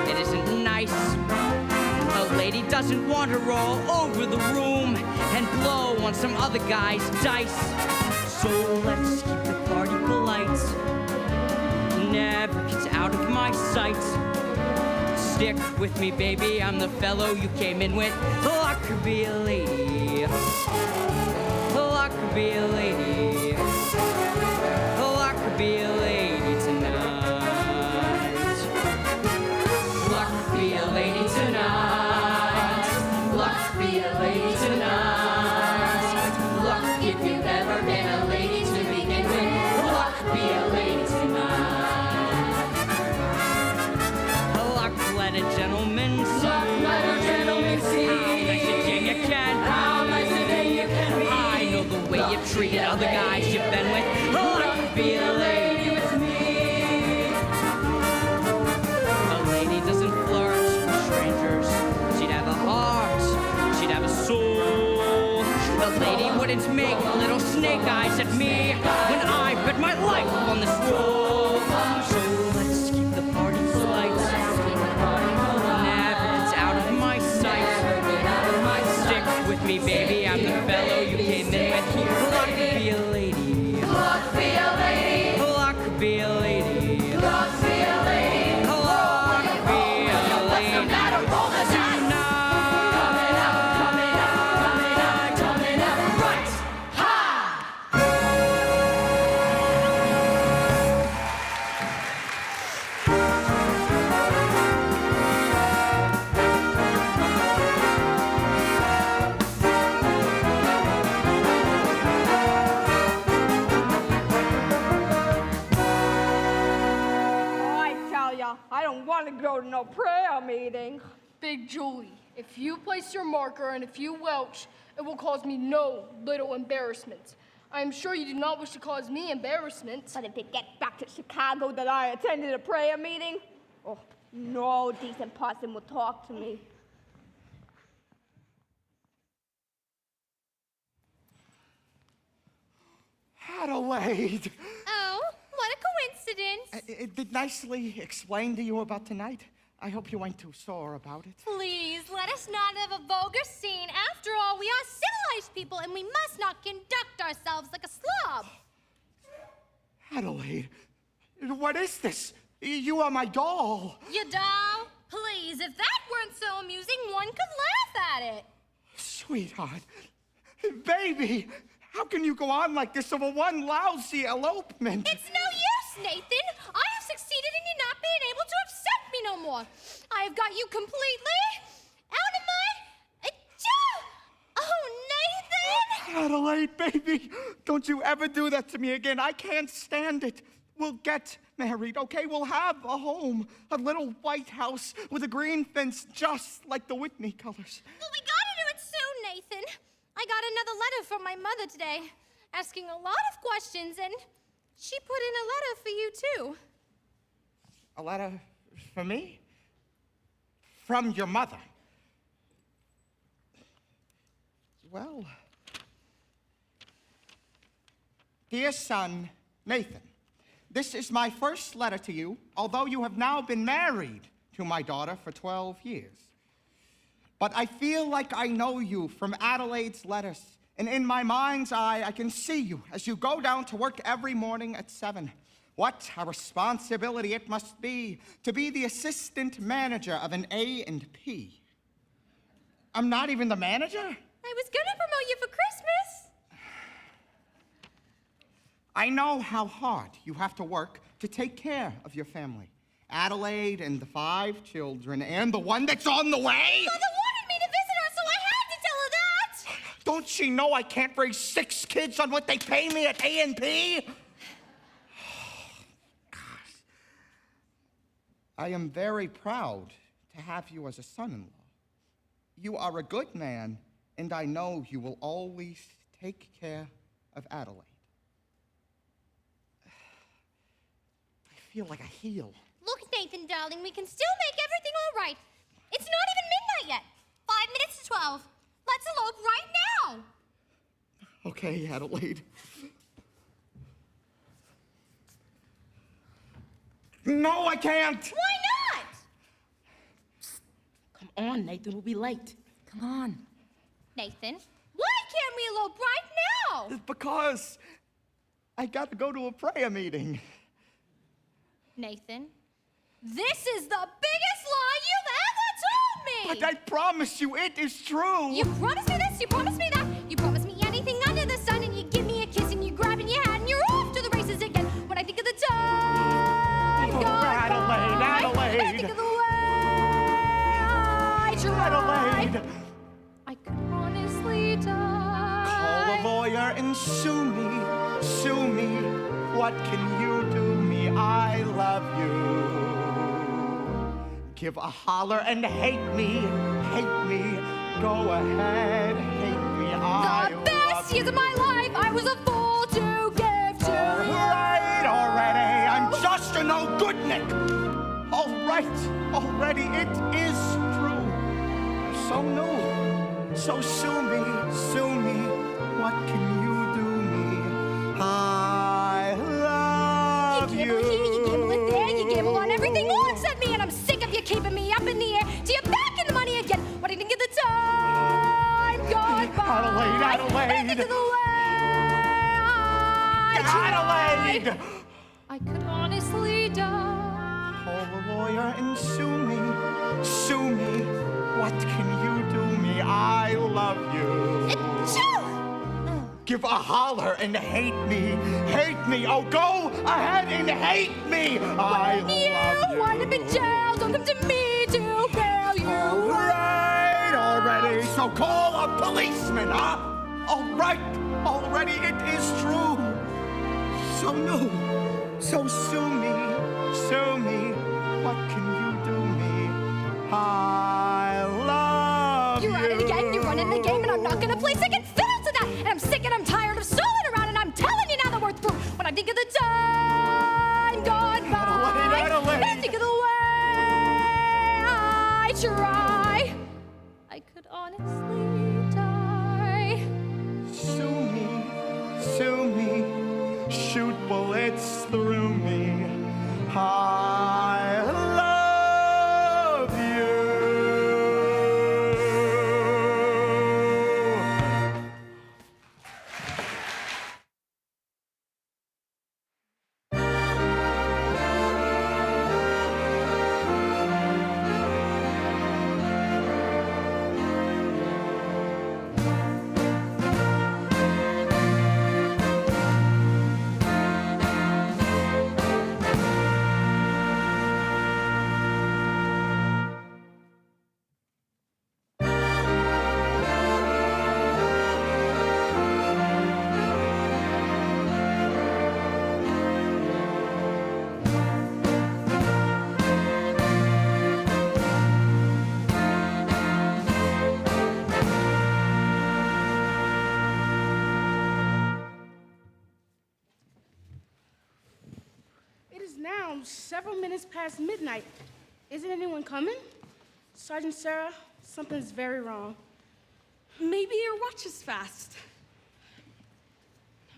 It isn't nice. A lady doesn't want to roll over the room and blow on some other guy's dice. So let's keep the party polite. Never get out of my sight. Stick with me, baby, I'm the fellow you came in with. Luck could be a lady. Luck could be a lady. Luck could be a lady tonight. Luck could be a lady tonight. Luck could be a lady tonight. Luck if you've ever been a lady to begin with. Luck could be a lady tonight. Let a gentleman see. Let a gentleman see. How nice a dame you can be. How nice a dame you can be. I know the way you've treated other guys you've been with. Luck to be a lady with me. A lady doesn't flirt with strangers. She'd have a heart. She'd have a soul. A lady wouldn't make little snake eyes at me when I bet my life on this roll. So let's keep the party polite. With me, baby, I'm the fellow you came in with. Luck could be a lady. Luck be a lady. Luck could be a lady. Luck be a lady. Luck be a lady. What's the matter? Roll the dice. Coming up, coming up, coming up, coming up. Right. Ha! go to no prayer meeting. Big Julie, if you place your marker and if you welch, it will cause me no little embarrassment. I am sure you do not wish to cause me embarrassment. But if it gets back to Chicago that I attended a prayer meeting, oh, no decent person will talk to me. Adelaide! Oh, what a coincidence. Did nicely explain to you about tonight? I hope you ain't too sore about it. Please, let us not have a vulgar scene. After all, we are civilized people, and we must not conduct ourselves like a slob. Adelaide, what is this? You are my doll. Your doll? Please, if that weren't so amusing, one could laugh at it. Sweetheart, baby, how can you go on like this over one lousy elopement? It's no use, Nathan. I have succeeded in you not being able to upset me no more. I have got you completely out of my... Oh, Nathan! Adelaide, baby, don't you ever do that to me again. I can't stand it. We'll get married, okay? We'll have a home, a little white house with a green fence just like the Whitney colors. Well, we gotta do it soon, Nathan. I got another letter from my mother today, asking a lot of questions, and she put in a letter for you, too. A letter for me? From your mother? Well, dear son, Nathan, this is my first letter to you, although you have now been married to my daughter for 12 years. But I feel like I know you from Adelaide's letters, and in my mind's eye, I can see you as you go down to work every morning at 7. What a responsibility it must be to be the assistant manager of an A&P. I'm not even the manager? I was gonna promote you for Christmas. I know how hard you have to work to take care of your family. Adelaide and the 5 children and the one that's on the way. Mother wanted me to visit her, so I had to tell her that. Don't she know I can't raise 6 kids on what they pay me at A&P? I am very proud to have you as a son-in-law. You are a good man, and I know you will always take care of Adelaide. I feel like a heel. Look, Nathan, darling, we can still make everything all right. It's not even midnight yet. 5 minutes to 12. Let's elope right now. Okay, Adelaide. No, I can't. Why not? Come on, Nathan, we'll be late. Come on. Nathan, why can't we elope right now? Because I got to go to a prayer meeting. Nathan, this is the biggest lie you've ever told me! But I promise you, it is true! You promised me this, you promised me that, you promised me anything under the sun, and you give me a kiss, and you grab in your hat, and you're off to the races again. When I think of the time gone Adelaide, by, Adelaide! I think of the way I tried. Adelaide! I could honestly die. Call a lawyer and sue me, sue me. What can you do me? I love you. Give a holler and hate me, hate me. Go ahead, hate me. The best years of my life, I was a fool to give to you. All right, already. I'm just an old good Nick. All right, already. It is true. So new. So sue me, sue me. What can you do me? I love you. You gamble here, you gamble there, you gamble on everything all except me, and I'm sick of you keeping me up in the air till you're back in the money again. What do you think of the time gone by? Adelaide, Adelaide. Think of the way I Adelaide! I could honestly die. Call a lawyer and sue me, sue me. What can you do me? I love you. Give a holler and hate me, hate me. Oh, go ahead and hate me. I love you. You wind up in jail, don't come to me to bail you. All right, already. So call a policeman, huh? All right, already. It is true. So new. So sue me, sue me. What can you do me? I love you. You're at it again, you're running the game, and I'm not gonna play second fiddle to that. And I'm sick and I'm tired of stalling around, and I'm telling you now that we're through. When I think of the time gone by, and think of the way I try, I could honestly die. Sue me, shoot bullets through me. I love you. It is now several minutes past midnight. Isn't anyone coming? Sergeant Sarah, something's very wrong. Maybe your watch is fast.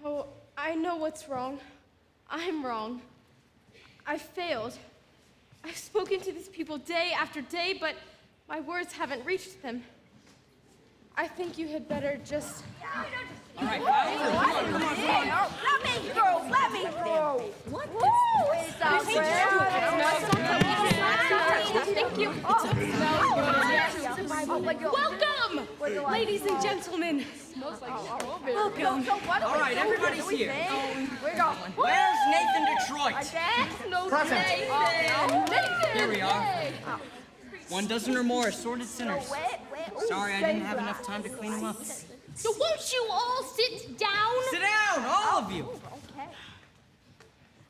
Oh, I know what's wrong. I'm wrong. I failed. I've spoken to these people day after day, but my words haven't reached them. I think you had better just... All right, Let me through. Let me through. What is that? Thank you. Welcome, ladies and gentlemen. Welcome. All right, everybody's here. We go. Where's Nathan Detroit? Present. Here we are. One dozen or more assorted sinners. Sorry I didn't have enough time to clean them up. So won't you all sit down? Sit down, all of you.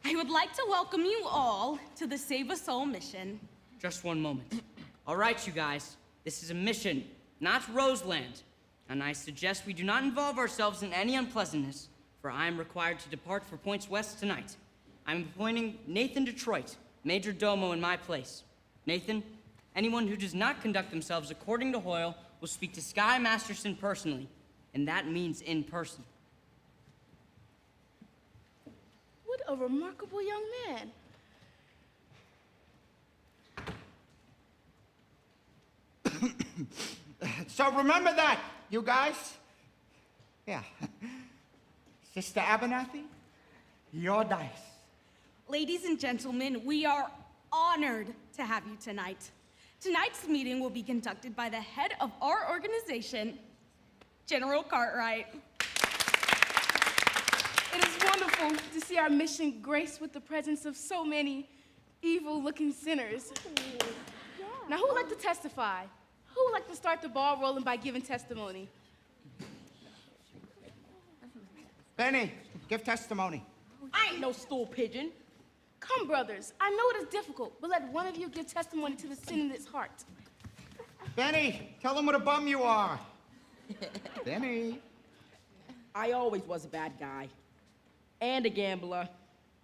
I would like to welcome you all to the Save a Soul mission. Just one moment. All right, you guys. This is a mission, not Roseland. And I suggest we do not involve ourselves in any unpleasantness, for I am required to depart for Points West tonight. I'm appointing Nathan Detroit, Major Domo, in my place. Nathan, anyone who does not conduct themselves according to Hoyle will speak to Sky Masterson personally, and that means in person. What a remarkable young man. So remember that, you guys. Yeah. Sister Abernathy, your dice. Ladies and gentlemen, we are honored to have you tonight. Tonight's meeting will be conducted by the head of our organization, General Cartwright. It is wonderful to see our mission graced with the presence of so many evil-looking sinners. Now, who would like to testify? Who would like to start the ball rolling by giving testimony? Benny, give testimony. I ain't no stool pigeon. Come, brothers. I know it is difficult, but let one of you give testimony to the sin in its heart. Benny, tell them what a bum you are. Benny. I always was a bad guy and a gambler,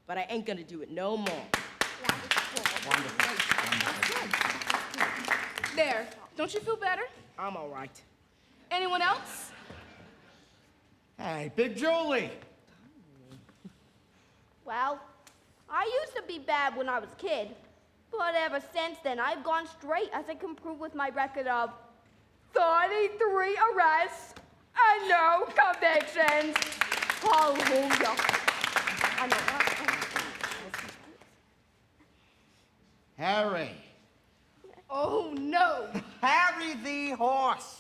but I ain't gonna do it no more. There. Don't you feel better? I'm all right. Anyone else? Hey, Big Julie. Well, I used to be bad when I was a kid, but ever since then I've gone straight, as I can prove with my record of 33 arrests and no convictions. Hallelujah. I know that. Harry. Oh, no. Harry the horse.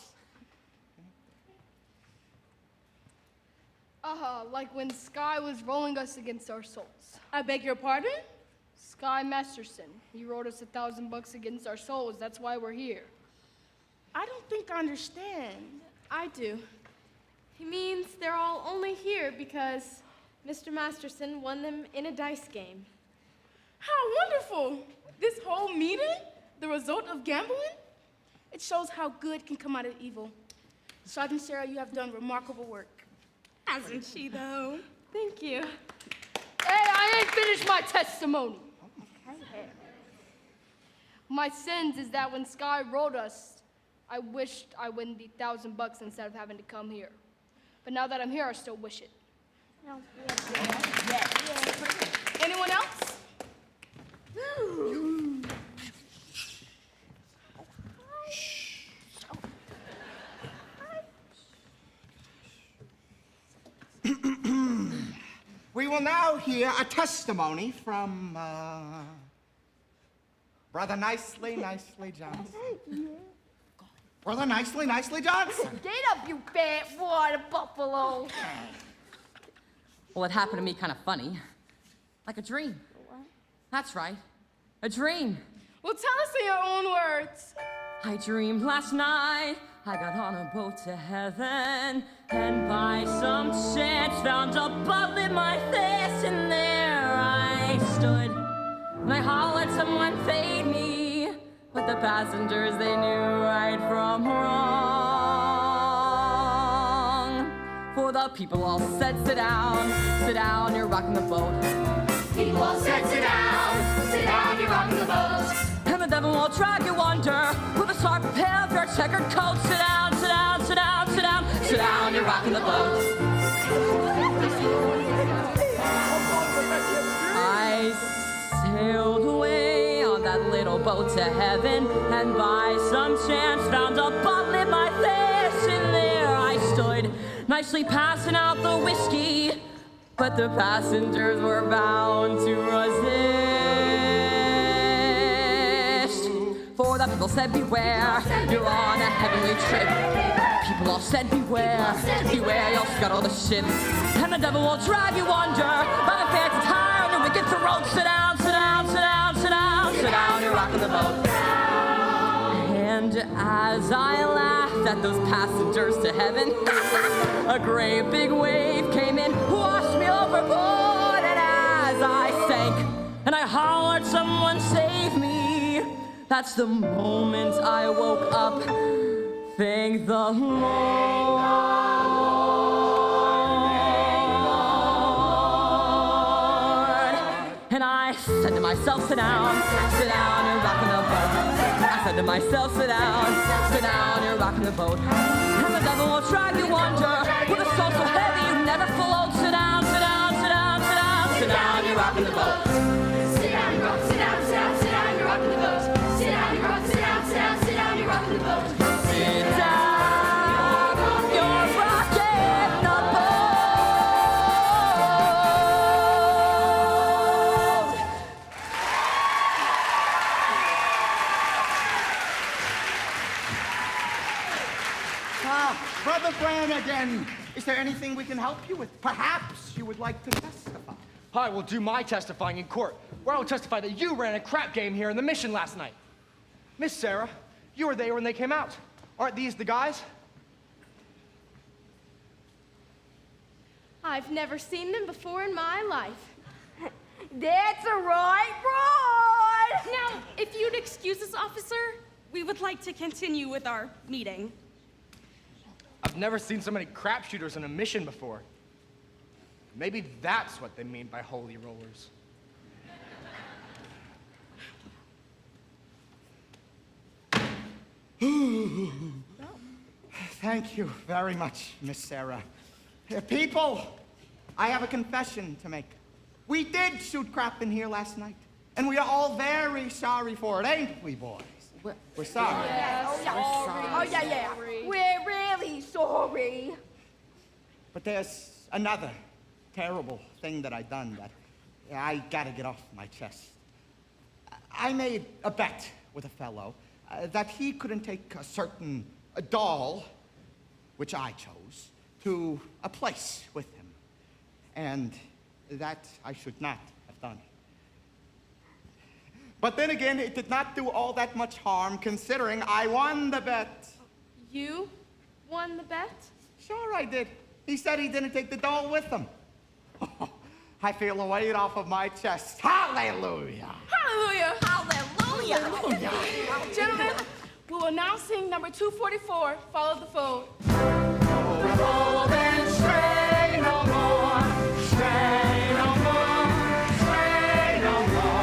Like when Sky was rolling us against our souls. I beg your pardon? Sky Masterson. He wrote us $1,000 against our souls. That's why we're here. I don't think I understand. I do. He means they're all only here because Mr. Masterson won them in a dice game. How wonderful! This whole meeting? The result of gambling? It shows how good can come out of evil. Sergeant Sarah, you have done remarkable work. Hasn't she, though? Thank you. Hey, I ain't finished my testimony. My sins is that when Sky rolled us, I wished I win the $1,000 instead of having to come here. But now that I'm here, I still wish it. Anyone else? We will now hear a testimony from Brother Nicely Johnson. Brother Nicely Johnson. Get up, you fat water buffalo. Well, it happened to me kind of funny. Like a dream. What? That's right. A dream. Well, tell us in your own words. I dreamed last night I got on a boat to heaven, and by some chance found a bottle in my face, and there I stood. And I hollered someone paid me, but the passengers, they knew right from wrong. For the people all said, sit down, you're rocking the boat. People all said, sit down, you're rocking the boat. And the devil will drag you under with a sharp pair of your checkered coat. Sit down, you're rocking the boat. I sailed away on that little boat to heaven, and by some chance found a bottle in my face, and there I stood, nicely passing out the whiskey, but the passengers were bound to resist. For the people said, beware, you're on a heavenly trip. People all said, beware, you'll scuttle the ship. And the devil will drag you under by the fancy tire and the wicked throat. Sit down, you're rocking the boat. And as I laughed at those passengers to heaven, a great big wave came in, washed me overboard, and as I sank and I hollered, someone save me, that's the moment I woke up. Thank the Lord. And I said to myself, sit down, you're rocking the boat. I said to myself, sit down, you're rocking the boat. And the devil will drag you under with a soul so heavy you never float. Sit down, you're rocking the boat. Sit down, you're rocking the boat. Sit down, you're rocking the boat. Sit down, you're rocking the boat. Sit down, you're rocking the boat. Brother Brannigan, is there anything we can help you with? Perhaps you would like to testify. I will do my testifying in court, where I will testify that you ran a crap game here in the mission last night. Miss Sarah, you were there when they came out. Aren't these the guys? I've never seen them before in my life. That's a right, Rod! Now, if you'd excuse us, officer, we would like to continue with our meeting. I've never seen so many crapshooters in a mission before. Maybe that's what they mean by holy rollers. Thank you very much, Miss Sarah. People, I have a confession to make. We did shoot crap in here last night, and we are all very sorry for it, ain't we, boys? We're sorry. Oh, yeah. We're really sorry. But there's another terrible thing that I done that I gotta get off my chest. I made a bet with a fellow that he couldn't take a certain doll, which I chose, to a place with him. And that I should not have done. But then again, it did not do all that much harm, considering I won the bet. You won the bet? Sure I did. He said he didn't take the doll with him. I feel a weight off of my chest. Hallelujah! Hallelujah! Hallelujah! Gentlemen, we will now sing number 244, Follow the Fold. Fold and stray no more, stray no more, stray no more.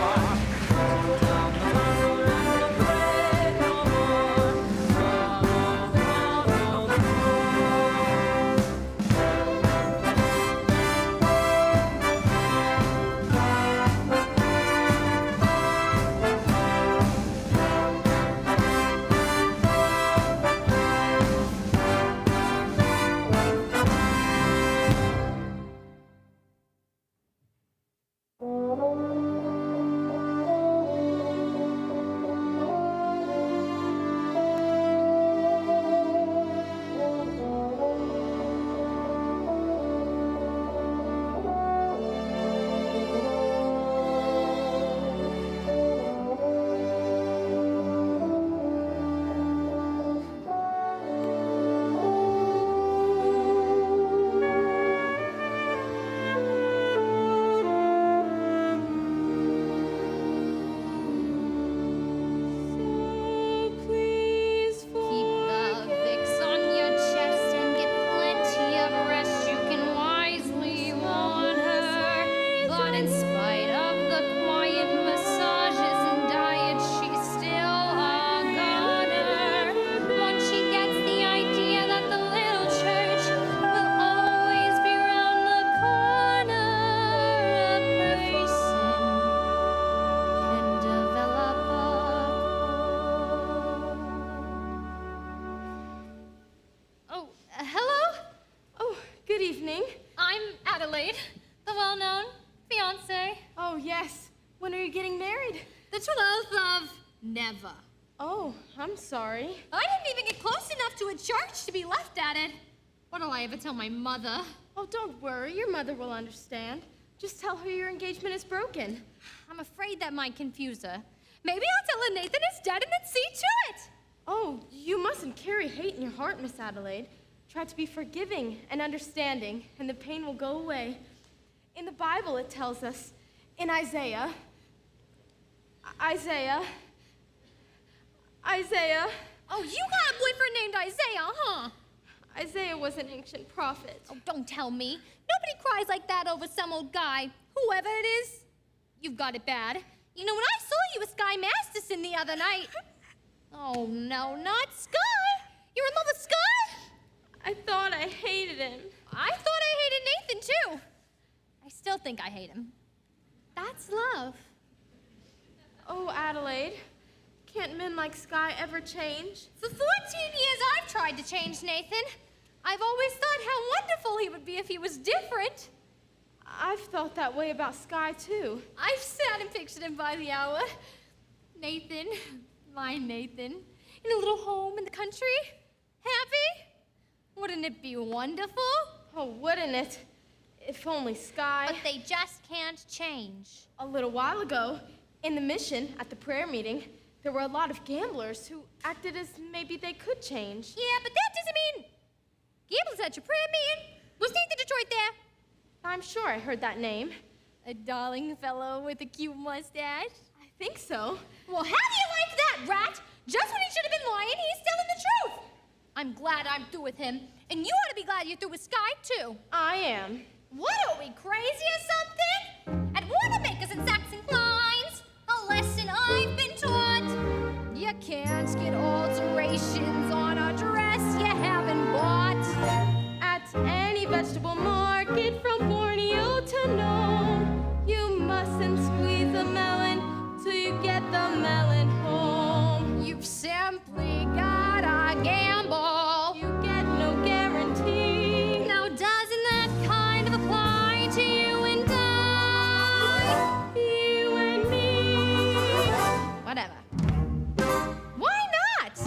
Never. Oh, I'm sorry. I didn't even get close enough to a church to be left at it. What'll I ever tell my mother? Oh, don't worry. Your mother will understand. Just tell her your engagement is broken. I'm afraid that might confuse her. Maybe I'll tell her Nathan is dead and then see to it. Oh, you mustn't carry hate in your heart, Miss Adelaide. Try to be forgiving and understanding, and the pain will go away. In the Bible, it tells us, in Isaiah. Oh, you got a boyfriend named Isaiah, huh? Isaiah was an ancient prophet. Oh, don't tell me. Nobody cries like that over some old guy. Whoever it is, you've got it bad. You know, when I saw you with Sky Masterson the other night... Oh, no, not Sky. You're in love with Sky? I thought I hated him. I thought I hated Nathan, too. I still think I hate him. That's love. Oh, Adelaide, can't men like Sky ever change? For 14 years, I've tried to change Nathan. I've always thought how wonderful he would be if he was different. I've thought that way about Sky, too. I've sat and pictured him by the hour. Nathan, my Nathan, in a little home in the country, happy. Wouldn't it be wonderful? Oh, wouldn't it? If only Sky... But they just can't change. A little while ago, in the mission, at the prayer meeting, there were a lot of gamblers who acted as maybe they could change. Yeah, but that doesn't mean... Gamblers at your prayer meeting? Was Nathan Detroit there? I'm sure I heard that name. A darling fellow with a cute mustache? I think so. Well, how do you like that, rat? Just when he should have been lying, he's telling the truth. I'm glad I'm through with him, and you ought to be glad you're through with Sky, too. I am. What, are we crazy or something? At Wanamaker's and Saks and Klein's, a lesson I've been taught. You can't get alterations on a dress you haven't bought. At any vegetable market from Borneo to Nome, you mustn't squeeze a melon till you get the melon home. You've simply gotta gamble. You get no guarantee. Now doesn't that kind of apply to you and I? You and me. Whatever. Why not?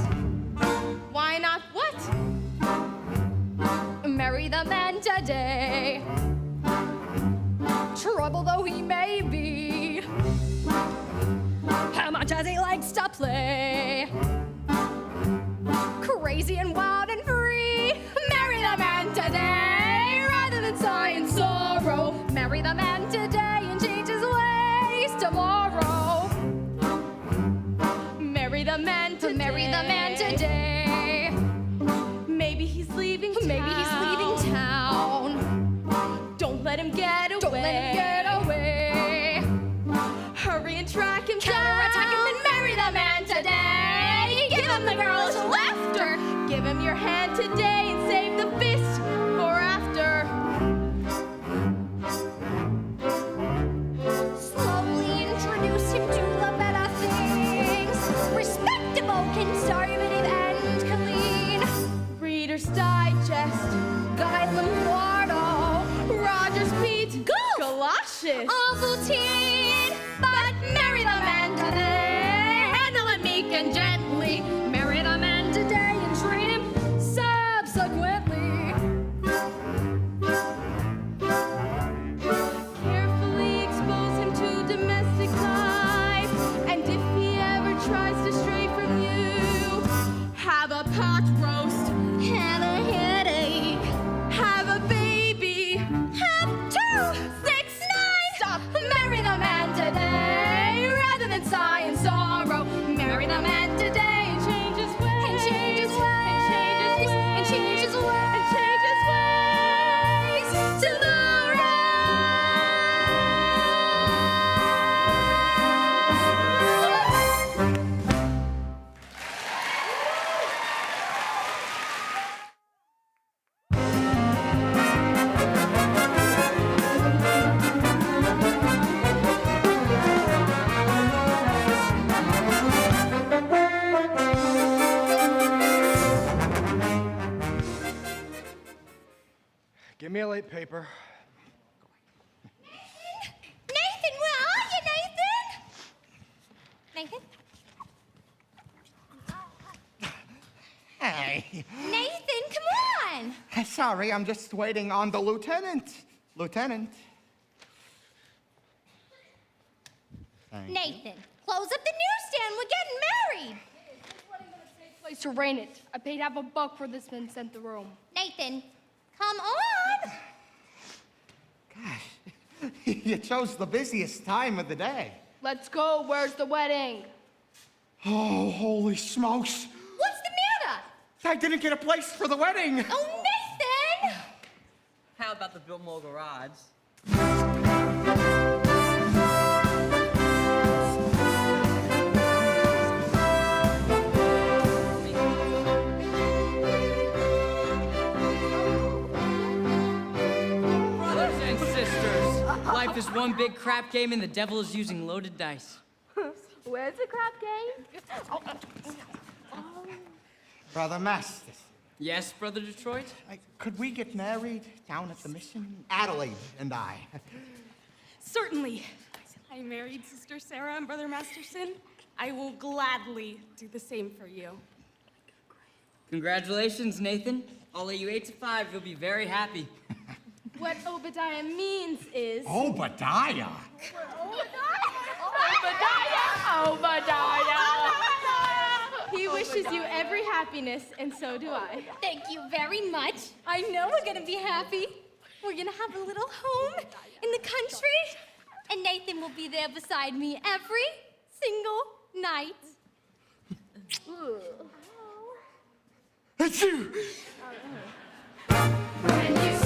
Why not what? Marry the man today. Trouble though he may be. How much as he likes to play. Crazy and wild and free. Marry the man today rather than sigh in sorrow. Marry the man today and change his ways tomorrow. your hand today and save the fist for after. Slowly introduce him to the better things. Respectable, conservative, and clean. Reader's Digest, Guy Lombardo, Rogers Pete, Galoshes, Ovaltine, but marry the man today. Handle it meek and gently. Marry the man today and treat him subsequently. carefully expose him to domestic life. And if he ever tries to stray from you, have a pot roast, Have a headache. have a baby, Have 2, 6, 9. Stop. Marry the man today rather than sigh and sorrow. Marry the man today and change his ways. And change his ways. And change his ways. And change his ways. And change his ways to the Give me a late paper. Nathan, where are you, Nathan? Nathan? Hey. Nathan, come on! Sorry, I'm just waiting on the lieutenant. Lieutenant. Thank you. Nathan, close up the newsstand. We're getting married. Place to rain it. I paid $50 for this man sent the room. Nathan, come on. You chose the busiest time of the day. Let's go. Where's the wedding? Oh, holy smokes. What's the matter? I didn't get a place for the wedding. Oh, Nathan! How about the Biltmore Garage? Brothers and sisters, life is one big crap game and the devil is using loaded dice. Where's the crap game? Brother Mastis, Yes, Brother Detroit? could we get married down at the mission? Adelaide and I. Certainly. I married Sister Sarah and Brother Masterson. I will gladly do the same for you. Congratulations, Nathan. I'll lay you 8 to 5. You'll be very happy. What Obadiah means is. Obadiah. Obadiah! He wishes you every happiness, and so do I. Thank you very much. I know we're gonna be happy. We're gonna have a little home in the country, and Nathan will be there beside me every single night. It's you. And you